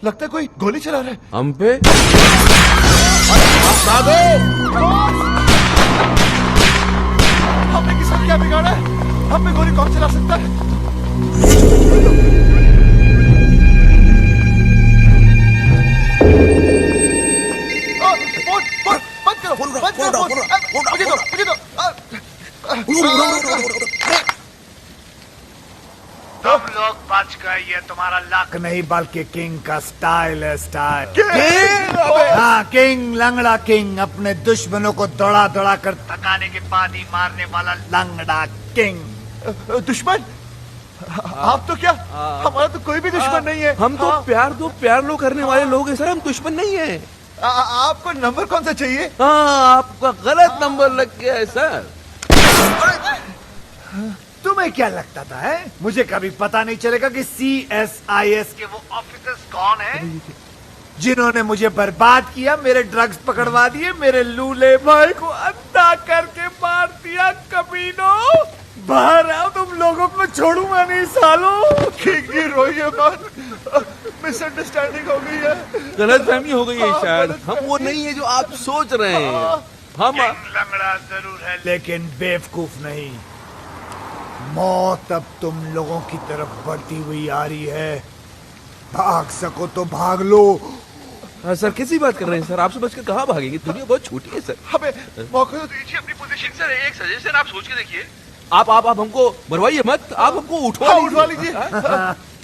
लगता है कोई गोली चला रहा है हम पे। हमने किसका क्या बिगाड़ा है? हम पे गोली कौन चला सकता है? तुम लोग बच गए, ये तुम्हारा लक नहीं बल्कि किंग का स्टाइल है। स्टाइल हाँ, किंग, लंगड़ा किंग, अपने दुश्मनों को दौड़ा दौड़ा कर थकाने के बाद ही मारने वाला लंगड़ा किंग। दुश्मन? आप तो क्या, हमारा तो कोई भी दुश्मन नहीं है। हम तो प्यार लो करने वाले लोग हैं सर, हम दुश्मन नहीं है। आपको नंबर कौन सा चाहिए? हाँ, आपका गलत नंबर लग गया है सर। तुम्हें क्या लगता था है? मुझे कभी पता नहीं चलेगा कि CSIS के वो ऑफिसर्स कौन हैं जिन्होंने मुझे बर्बाद किया, मेरे ड्रग्स पकड़वा दिए, मेरे लूले भाई को अंधा करके मार दिया। कमीनों, बाहर आओ, तुम लोगों को छोड़ूंगा नहीं सालों। किंग जी रोइए मत, मिसअंडरस्टैंडिंग हो गई है, गलतफहमी हो गई है शायद। हम वो नहीं है जो आप सोच रहे हैं। हम लंगड़ा जरूर है लेकिन बेवकूफ नहीं। मौत अब तुम लोगों की तरफ बढ़ती हुई आ रही है। भाग सको तो भाग लो। सर किसी बात कर रहे हैं सर? आपसे बचकर कहाँ भागेंगे? दुनिया बहुत छोटी है सर। हमें मौका तो दीजिए अपनी पोजीशन। सर एक सजेशन आप सोच के देखिए। आप हमको मरवाइए मत, आप हमको उठवा लीजिए।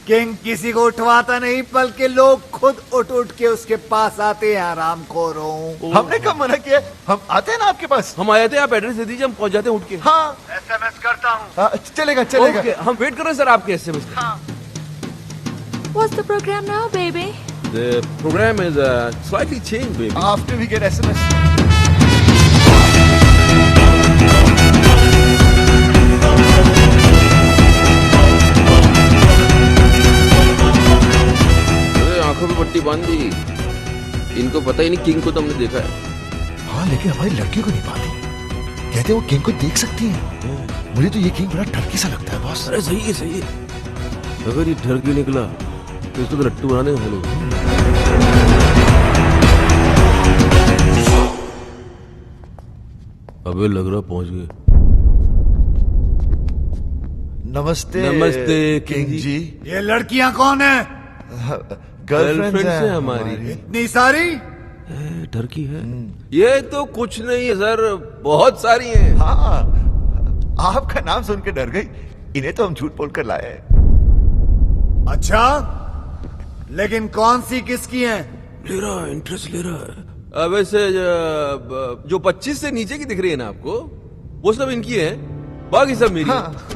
किंग किसी को उठवाता नहीं, बल्कि लोग खुद उठ के उसके पास आते हैं। आरामखोरों, हमने कब मना किया? हम आते हैं ना आपके पास। हम आए थे, आप एड्रेस दे दीजिए, हम पहुंच जाते हैं उठ के। हाँ, SMS करता हूँ। चलेगा। हम वेट कर रहे हैं सर आपके SMS का। What's the program now, baby? The program is slightly changed, baby. After we get SMS. आंखों पे पट्टी बांध दी। इनको पता ही नहीं किंग को तो हमने देखा है। हाँ, लेकिन हमारी लड़की को नहीं पाती। कहते वो किंग को देख सकती है। मुझे तो ये किंग बड़ा ठरकी सा लगता है बॉस। अरे सही है। अगर ये ठरकी निकला इसको तो लट्टू बना देंगे लोग। अबे लग रहा पहुंच गए। नमस्ते नमस्ते किंग जी। ये लड़कियां कौन है? गर्लफ्रेंड है हमारी। इतनी सारी? डर की है। ये तो कुछ नहीं है सर, बहुत सारी हैं। हाँ, आपका नाम सुन के डर गई। इन्हें तो हम झूठ बोलकर लाए। अच्छा, लेकिन कौन सी किसकी है? ले रहा है, इंटरेस्ट ले रहा है। अब वैसे जो 25 से नीचे की दिख रही है ना आपको, वो सब इनकी है, बाकी सब मेरी। हाँ।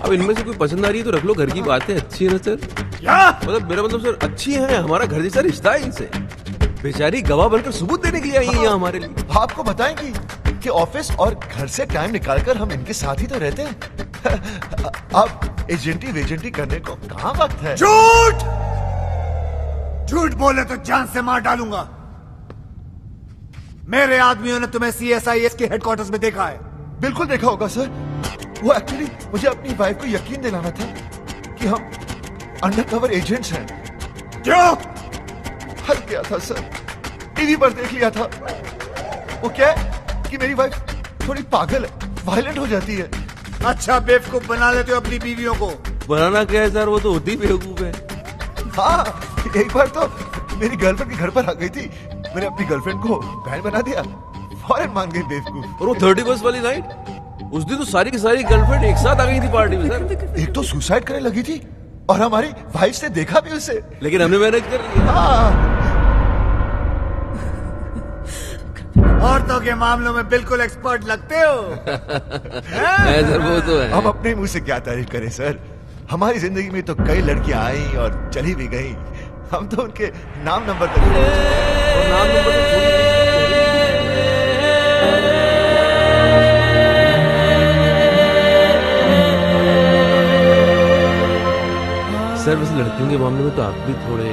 अब इनमें से कोई पसंद आ रही है तो रख लो, घर की बात है। अच्छी है ना सर? क्या मतलब मेरा मतलब सर, अच्छी है, हमारा घर जैसा रिश्ता है इनसे। बेचारी गवाह बनकर सबूत देने के लिए आई है यहाँ हमारे लिए। आपको बताएंगी कि ऑफिस और घर से टाइम निकालकर हम इनके साथ ही तो रहते हैं। अब एजेंटी वेजेंटी करने को कहाँ वक्त है? झूठ! झूठ बोले तो जान से मार डालूंगा। मेरे आदमियों ने तुम्हें CSIS के हेडक्वार्टर्स में देखा है। बिल्कुल देखा होगा सर। वो एक्चुअली मुझे अपनी वाइफ को यकीन दिलाना था कि हम अंडरकवर एजेंट्स हैं। क्यों? हल किया था सर, टीवी पर देख लिया था। वो क्या है कि मेरी वाइफ थोड़ी पागल है, वायलेंट हो जाती है। अच्छा, बेवकूफ बना लेते हो अपनी बीवियों को। बनाना क्या है सर, वो तो होती बेवकूफ है। हाँ, एक बार तो मेरी गर्लफ्रेंड के घर पर आ गई थी। मैंने अपनी गर्लफ्रेंड को बहन बना दिया, फौरन मान गई बेवकूफ। और वो 31st वाली नाइट, उस दिन तो सारी की सारी गर्लफ्रेंड एक साथ आ गई थी पार्टी में सर। एक तो सुसाइड करने लगी थी और हमारी वाइफ ने देखा भी उसे, लेकिन हमने मैनेज कर लिया। हाँ। औरतों के मामलों में बिल्कुल एक्सपर्ट लगते हो। सर वो तो है। हम अपने मुंह से क्या तारीफ करें सर। हमारी जिंदगी में तो कई लड़कियां आई और चली भी गई। हम तो उनके नाम नंबर तक और नाम नंबर तो छोड़ दीजिए। सर वैसे लड़कियों के मामले में तो आप भी थोड़े,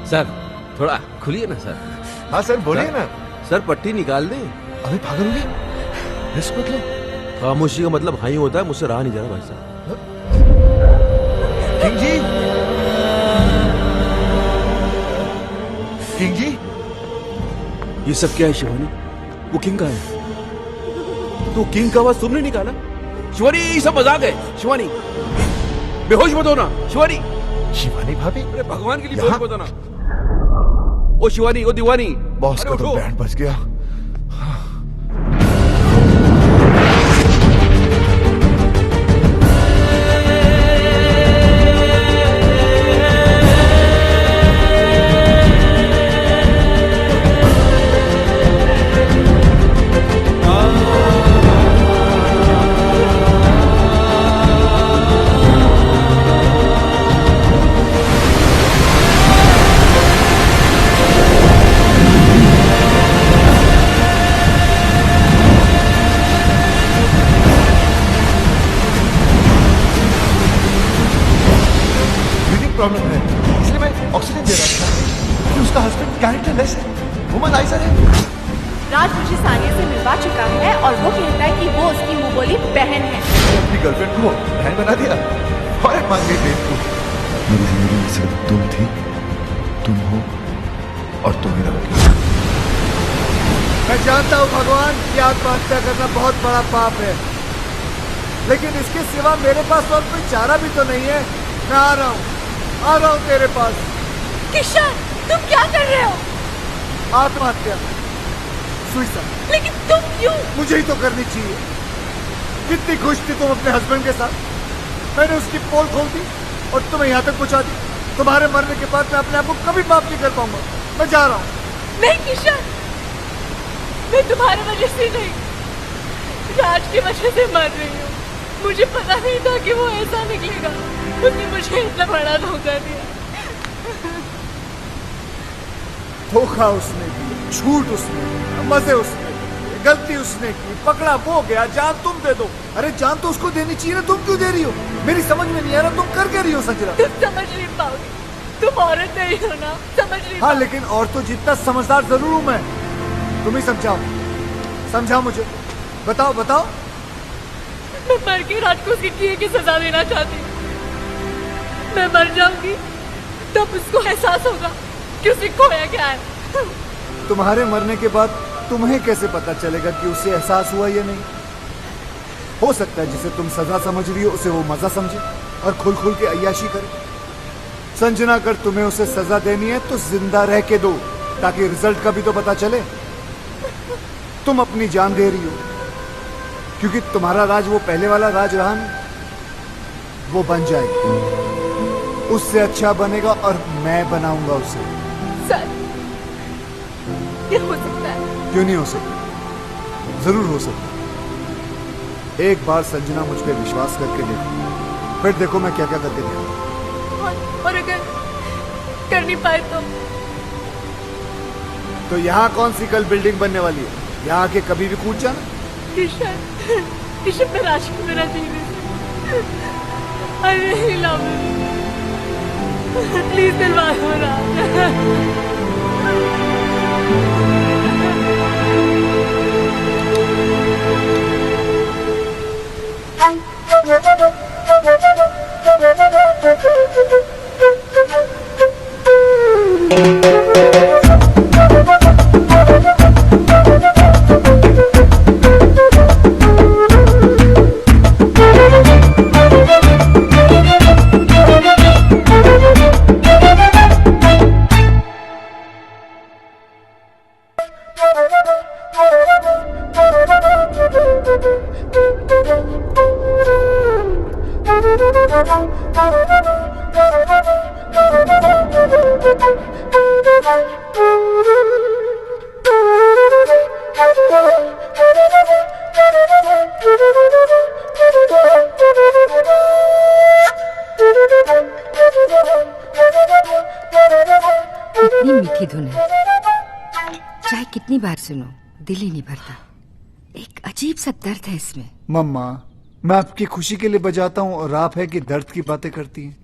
सर थोड़ा खुलिए ना सर। हाँ सर, बोलिए ना। सर पट्टी निकाल दें। अभी पागल हो गए? रिस्क मतलब? खामोशी का मतलब हाँ ही होता है। मुझसे रहा नहीं जा रहा भाई साहब। किंग जी, किंग जी, ये सब क्या है शिवानी? वो किंग का है। तो किंग का आवाज तुमने निकाला? शिवानी ये सब मजाक है। शिवानी बेहोश मत होना। शिवानी, शिवानी भाभी, अरे भगवान के लिए बेहोश मत होना। ओ शिवानी, ओ दीवानी, बॉस का तो बैंड बज गया। प्रॉब्लम है, इसलिए मैं ऑक्सीजन दे रहा था कि उसका हस्बैंड कैरेक्टरलेस है, वुमनाइजर है। राज मुझे सानिया से मिलवा चुका है और वो कहता है कि वो उसकी मुंह बोली बहन है। अपनी गर्लफ्रेंड को बहन बना दिया और मान गई बेवकूफ। मेरी जिंदगी में सिर्फ तुम थी, तुम हो और तुम ही रहोगी। मैं जानता हूँ भगवान कि आत्महत्या करना बहुत बड़ा पाप है, लेकिन इसके सिवा मेरे पास और कोई चारा भी तो नहीं है। मैं आ रहा हूँ तेरे पास। किशन, तुम क्या कर रहे हो? आत्महत्या, सुसाइड। लेकिन तुम क्यों? मुझे ही तो करनी चाहिए। कितनी खुश थी तुम अपने हस्बैंड के साथ, मैंने उसकी पोल खोल दी और तुम्हें यहाँ तक पहुँचा दी। तुम्हारे मरने के बाद मैं अपने आप को कभी माफ नहीं कर पाऊंगा। मैं जा रहा हूँ। नहीं किशन, मैं तुम्हारे वजह से नहीं, राज की वजह से मर रही हूँ। मुझे पता नहीं था कि वो ऐसा निकलेगा। उसने मुझे इतना बड़ा धोखा दिया। धोखा उसने दिया, झूठ उसने दिया, मजे उसने दिए, गलती उसने की, पकड़ा वो गया, जान तुम दे दो। अरे जान तो उसको देनी चाहिए ना, तुम क्यों दे रही हो? मेरी समझ में नहीं आ रहा तुम कर क्या रही हो सजरा? तुम समझ नहीं पाओगे, तुम औरत नहीं हो ना, समझ नहीं। हाँ, लेकिन औरतों जितना समझदार जरूर हूँ मैं। तुम ही समझाओ, समझाओ मुझे, बताओ। मैं मर के राज को उसके किए की सजा देना चाहती हूँ। मैं मर जाऊंगी तब उसको एहसास होगा कि उसे खोया क्या है। तुम्हारे मरने के बाद तुम्हें कैसे पता चलेगा कि उसे एहसास हुआ या नहीं? हो सकता है जिसे तुम सजा समझ रही हो उसे वो मजा समझे और खुल खुल के अय्याशी करे। संजना, अगर तुम्हें उसे सजा देनी है तो जिंदा रह के दो, ताकि रिजल्ट का भी तो पता चले। तुम अपनी जान दे रही हो क्योंकि तुम्हारा राज वो पहले वाला राज रहा नहीं, वो बन जाएगा, उससे अच्छा बनेगा और मैं बनाऊंगा उसे। सर, ये हो सकता है? क्यों नहीं हो सकता? जरूर हो सकता है। एक बार संजना मुझ पे विश्वास करके देखो, फिर देखो मैं क्या क्या करके देखूं। और अगर कर नहीं पाए तो यहाँ कौन सी कल बिल्डिंग बनने वाली है? यहाँ आके कभी भी कूद जाना। किशन, किशन मैं राज को मेरा जीने I really love him. Please दिलवा दो राज। कितनी मीठी धुन है, चाहे कितनी बार सुनो दिल ही नहीं भरता। एक अजीब सा दर्द है इसमें। मम्मा, मैं आपकी खुशी के लिए बजाता हूँ और आप है कि दर्द की बातें करती हैं।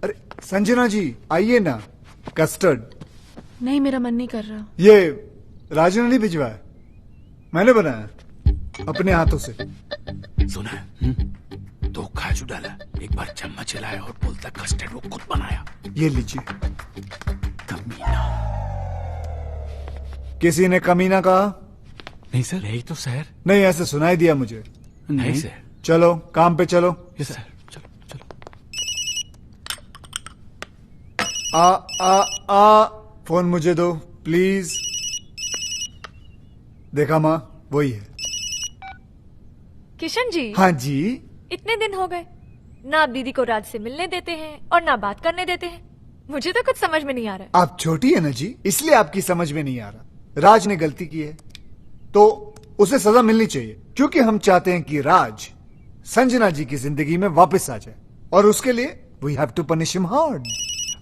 अरे संजना जी आइए ना, कस्टर्ड। नहीं, मेरा मन नहीं कर रहा। ये राजू ने नहीं भिजवाया, मैंने बनाया अपने हाथों से। सुना है? 2 काजू डाला, एक बार चम्मच हिलाया और बोलता कस्टर्ड वो खुद बनाया। ये लीजिए। कमीना। किसी ने कमीना कहा? नहीं सर, यही तो सर। नहीं, ऐसे सुनाई दिया मुझे। नहीं सर। चलो काम पे चलो। यस सर, चलो चलो। फोन मुझे दो प्लीज। देखा माँ, वही है। किशन जी। हाँ जी। इतने दिन हो गए, ना आप दीदी को राज से मिलने देते हैं और ना बात करने देते हैं। मुझे तो कुछ समझ में नहीं आ रहा है। आप छोटी है ना जी, इसलिए आपकी समझ में नहीं आ रहा। राज ने गलती की है तो उसे सजा मिलनी चाहिए, क्योंकि हम चाहते हैं कि राज संजना जी की जिंदगी में वापस आ जाए, और उसके लिए we have to punish him hard.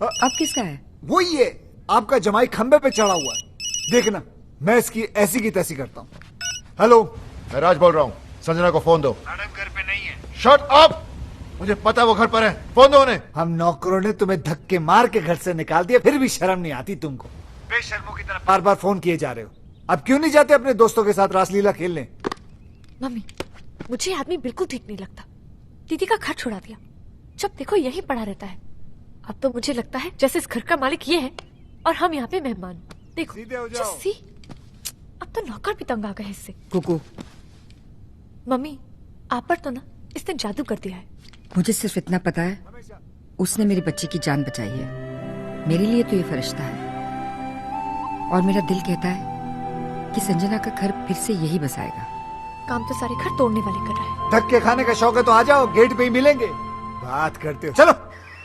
अब किसका है? वही है, आपका जमाई खंबे पे चढ़ा हुआ है। देखना मैं इसकी ऐसी की तैसी करता हूँ। हेलो, मैं राज बोल रहा हूँ, संजना को फोन दो। मैडम घर पे नहीं है। शट अप, मुझे पता है वो घर पर है, फोन दो उन्हें। हम नौकरों ने तुम्हें धक्के मार के घर से निकाल दिया, फिर भी शर्म नहीं आती तुमको। बेशर्मों की तरह बार बार फोन किए जा रहे हो। अब क्यों नहीं जाते अपने दोस्तों के साथ रासलीला खेलने? मम्मी, मुझे ये आदमी बिल्कुल ठीक नहीं लगता। दीदी का घर छुड़ा दिया, जब देखो यहीं पड़ा रहता है। अब तो मुझे लगता है जैसे इस घर का मालिक ये है और हम यहाँ पे मेहमान। देखो सीधे हो जाओ। सी, अब तो नौकर भी तंग आ गए इससे। कुकू, मम्मी आप पर तो ना इसने जादू कर दिया है। मुझे सिर्फ इतना पता है, उसने मेरी बच्ची की जान बचाई है। मेरे लिए तो ये फरिश्ता है, और मेरा दिल कहता है कि संजना का घर फिर से यही बसाएगा। काम तो सारे घर तोड़ने वाले कर रहा है। धक्के खाने का शौक है तो आ जाओ, गेट पे ही मिलेंगे। बात करते हो, चलो।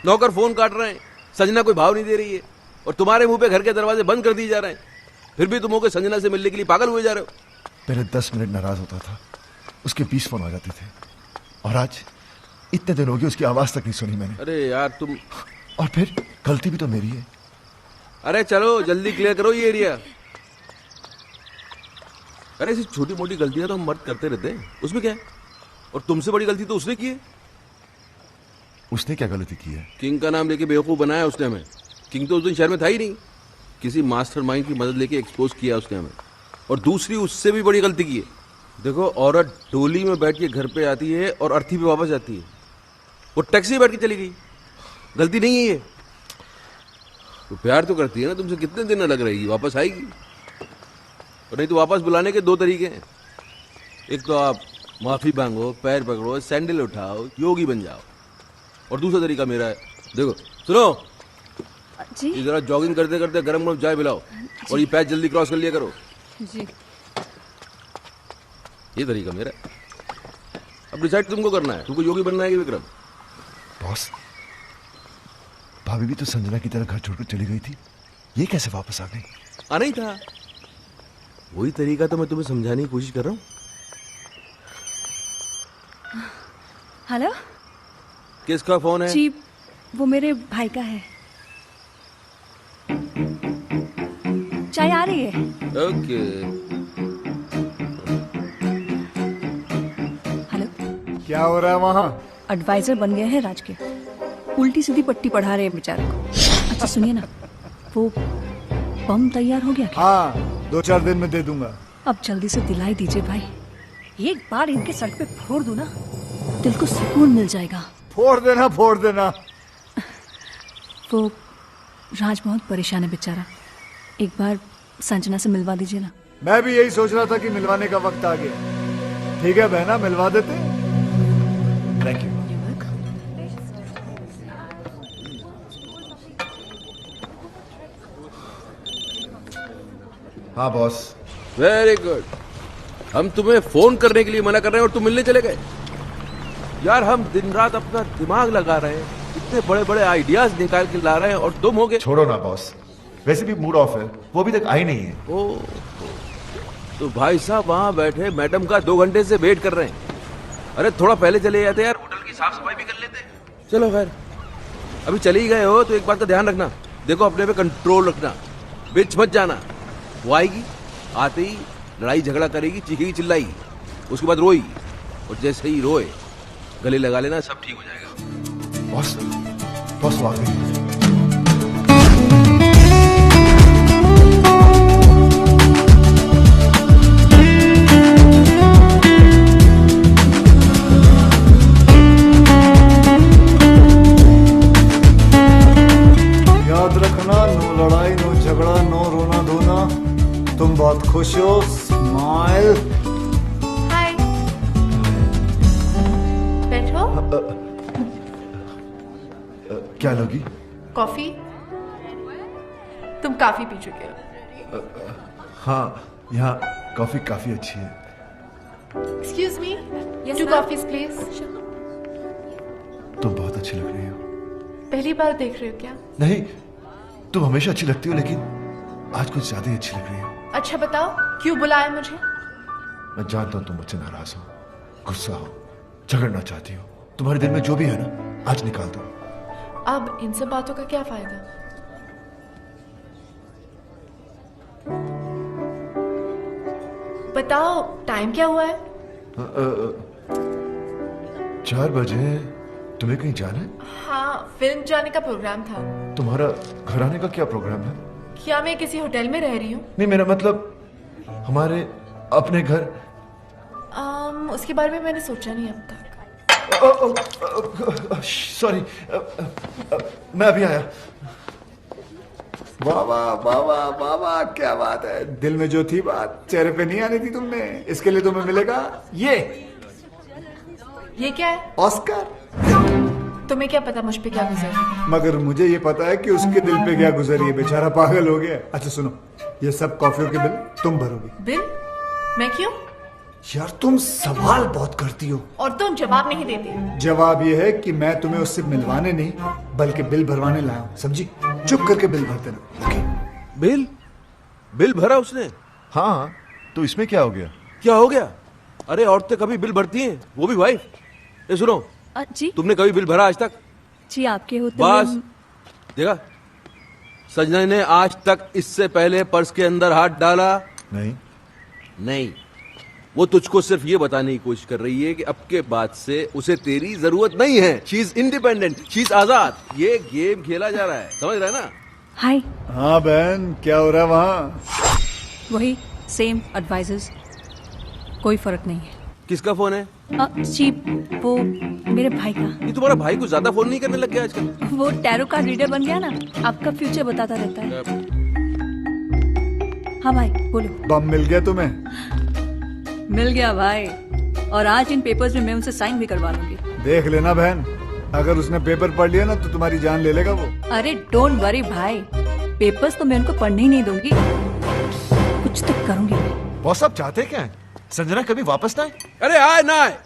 नौकर फोन काट रहे हैं, संजना कोई भाव नहीं दे रही है, और तुम्हारे मुंह पे घर के दरवाजे बंद कर दिए जा रहे हैं, फिर भी तुम होकर संजना से मिलने के लिए पागल हुए जा रहे हो। पहले 10 मिनट नाराज होता था, उसके 20 फोन आ जाते थे, और आज इतने दिन हो गए उसकी आवाज तक नहीं सुनी मैंने। अरे यार तुम, और फिर गलती भी तो मेरी है। अरे चलो जल्दी क्लियर करो ये एरिया। अरे ऐसी छोटी मोटी गलतियां तो हम मर्द करते रहते हैं, उसमें क्या है? और तुमसे बड़ी गलती तो उसने की है। उसने क्या गलती की है? किंग का नाम लेके बेवकूफ बनाया उसने हमें। किंग तो उस दिन शहर में था ही नहीं, किसी मास्टरमाइंड की मदद लेके एक्सपोज किया उसने हमें। और दूसरी उससे भी बड़ी गलती की है। देखो, औरत डोली में बैठ के घर पे आती है और अर्थी पे वापस जाती है, वो टैक्सी में बैठ के चली गई। गलती नहीं है ये। तो प्यार तो करती है ना तुमसे, कितने दिन लग रहेगी, वापस आएगी। और नहीं तो वापस बुलाने के दो तरीके हैं, एक तो आप माफी मांगो, पैर पकड़ो, सैंडल उठाओ, योगी बन जाओ, और दूसरा तरीका मेरा है। देखो सुनो जी, ये जरा जॉगिंग करते करते गरम गरम चाय पिलाओ, और ये पैच जल्दी क्रॉस कर लिया करो। जी, ये तरीका मेरा है। अब डिसाइड तुमको करना है, तुमको योगी बनना है कि विक्रम। बॉस, भाभी भी तो संजना की तरह घर छोड़कर चली गई थी, ये कैसे वापस आ गई? आना ही था, वही तरीका तो मैं तुम्हें समझाने की कोशिश कर रहा हूँ। हेलो किसका फोन है? जी, वो मेरे भाई का है। चाय आ रही है। ओके। हेलो, क्या हो रहा है वहाँ? एडवाइजर बन गए हैं राज के, उल्टी सीधी पट्टी पढ़ा रहे हैं बेचारे को। अच्छा सुनिए ना, वो बम तैयार हो गया क्या? हाँ, 2-4 दिन में दे दूंगा। अब जल्दी से दिलाई दीजिए भाई, एक बार इनके सर पे फोड़ दूं ना, दिल को सुकून मिल जाएगा। फोड़ देना, फोड़ देना। वो राज बहुत परेशान है बेचारा, एक बार संजना से मिलवा दीजिए ना। मैं भी यही सोच रहा था कि मिलवाने का वक्त आ गया। ठीक है बहना, मिलवा देते। Thank you. हाँ बॉस। Very good. हम तुम्हें फोन करने के लिए मना कर रहे हैं और तुम मिलने चले गए। यार हम दिन रात अपना दिमाग लगा रहे हैं, इतने बड़े बड़े आइडियाज निकाल के ला रहे हैं और तुम हो गए। छोड़ो ना बॉस, वैसे भी मूड ऑफ है, वो अभी तक आई नहीं है। ओ, तो भाई साहब वहां बैठे मैडम का 2 घंटे से वेट कर रहे हैं। अरे थोड़ा पहले चले जाते यार, होटल की साफ सफाई भी कर लेते। चलो खैर, अभी चले ही गए हो तो एक बात का ध्यान रखना, देखो अपने पे कंट्रोल रखना, बीच मत जाना। वो आएगी, आते ही लड़ाई झगड़ा करेगी, चीखेगी चिल्लाएगी, उसके बाद रोएगी, और जैसे ही रोए गले लगा लेना, सब ठीक हो जाएगा। बॉस, बॉस वो आ गई। याद रखना, नो लड़ाई, नो झगड़ा, नो रोना धोना। तुम बहुत खुश हो, स्माइल। हाय, बैठो। क्या लोगी? कॉफी? तुम काफी पी चुके हो। हाँ, यहाँ कॉफी काफी अच्छी है। Excuse me, 2 coffees please. तुम बहुत अच्छी लग रही हो। पहली बार देख रहे हो क्या? नहीं, तुम हमेशा अच्छी लगती हो, लेकिन आज कुछ ज्यादा ही अच्छी लग रही हो। अच्छा बताओ, क्यों बुलाया मुझे? मैं जानता हूं तुम मुझसे नाराज हो, गुस्सा हो, झगड़ना चाहती हो। तुम्हारे दिल में जो भी है ना, आज निकाल दो। अब इन सब बातों का क्या फायदा? बताओ, टाइम क्या हुआ है? 4 बजे। तुम्हें कहीं जाना है? हाँ, फिल्म जाने का प्रोग्राम था। तुम्हारा घर आने का क्या प्रोग्राम है? क्या मैं किसी होटल में रह रही हूँ? नहीं, मेरा मतलब हमारे अपने घर। उसके बारे में मैंने सोचा नहीं अब तक। सॉरी, मैं अभी आया। वाह वाह वाह वाह वाह वाह, क्या बात है। दिल में जो थी बात चेहरे पे नहीं आनी थी तुमने, इसके लिए तुम्हें मिलेगा ये क्या है? ऑस्कर। तुम्हें क्या पता मुझ पे क्या गुजरा? मगर मुझे ये पता है कि उसके दिल पे क्या गुजरी है, बेचारा पागल हो गया। अच्छा सुनो, ये सब कॉफियों के बिल तुम भरोगी। बिल? मैं क्यों? यार तुम सवाल बहुत करती हो और तुम जवाब नहीं देते। जवाब ये है कि मैं तुम्हें उससे मिलवाने नहीं बल्कि बिल भरवाने लाया हूँ, समझी? चुप करके बिल भर देना। ओके? बिल भरा उसने? हाँ, तो इसमें क्या हो गया? क्या हो गया? अरे औरतें कभी बिल भरती हैं, वो भी वाइफ। ये सुनो, जी तुमने कभी बिल भरा आज तक? जी, आपके होते बस देखा, संजना ने आज तक इससे पहले पर्स के अंदर हाथ डाला नहीं। वो तुझको सिर्फ ये बताने की कोशिश कर रही है कि अब के बाद से उसे तेरी जरूरत नहीं है। She is independent, she is आजाद। ये गेम खेला जा रहा है, समझ रहा है ना? हाय। हाँ बहन, क्या हो रहा है वहाँ? वही सेम एडवाइजर्स, कोई फर्क नहीं है। किसका फोन है? जी वो मेरे भाई का। ये तुम्हारा भाई कुछ ज्यादा फोन नहीं करने लग गया आजकल? वो टैरो का रीडर बन गया ना, आपका फ्यूचर बताता रहता है। हाँ भाई बोलो। बम मिल गया तुम्हें? मिल गया भाई, और आज इन पेपर्स में मैं उनसे साइन भी करवा लूंगी। देख लेना बहन, अगर उसने पेपर पढ़ लिया ना तो तुम्हारी जान ले लेगा वो। अरे डोंट वरी भाई, पेपर्स तो मैं उनको पढ़ने ही नहीं दूंगी, कुछ तो करूंगी मैं। बॉस आप चाहते क्या है? संजना कभी वापस ना आए? अरे आए ना आए,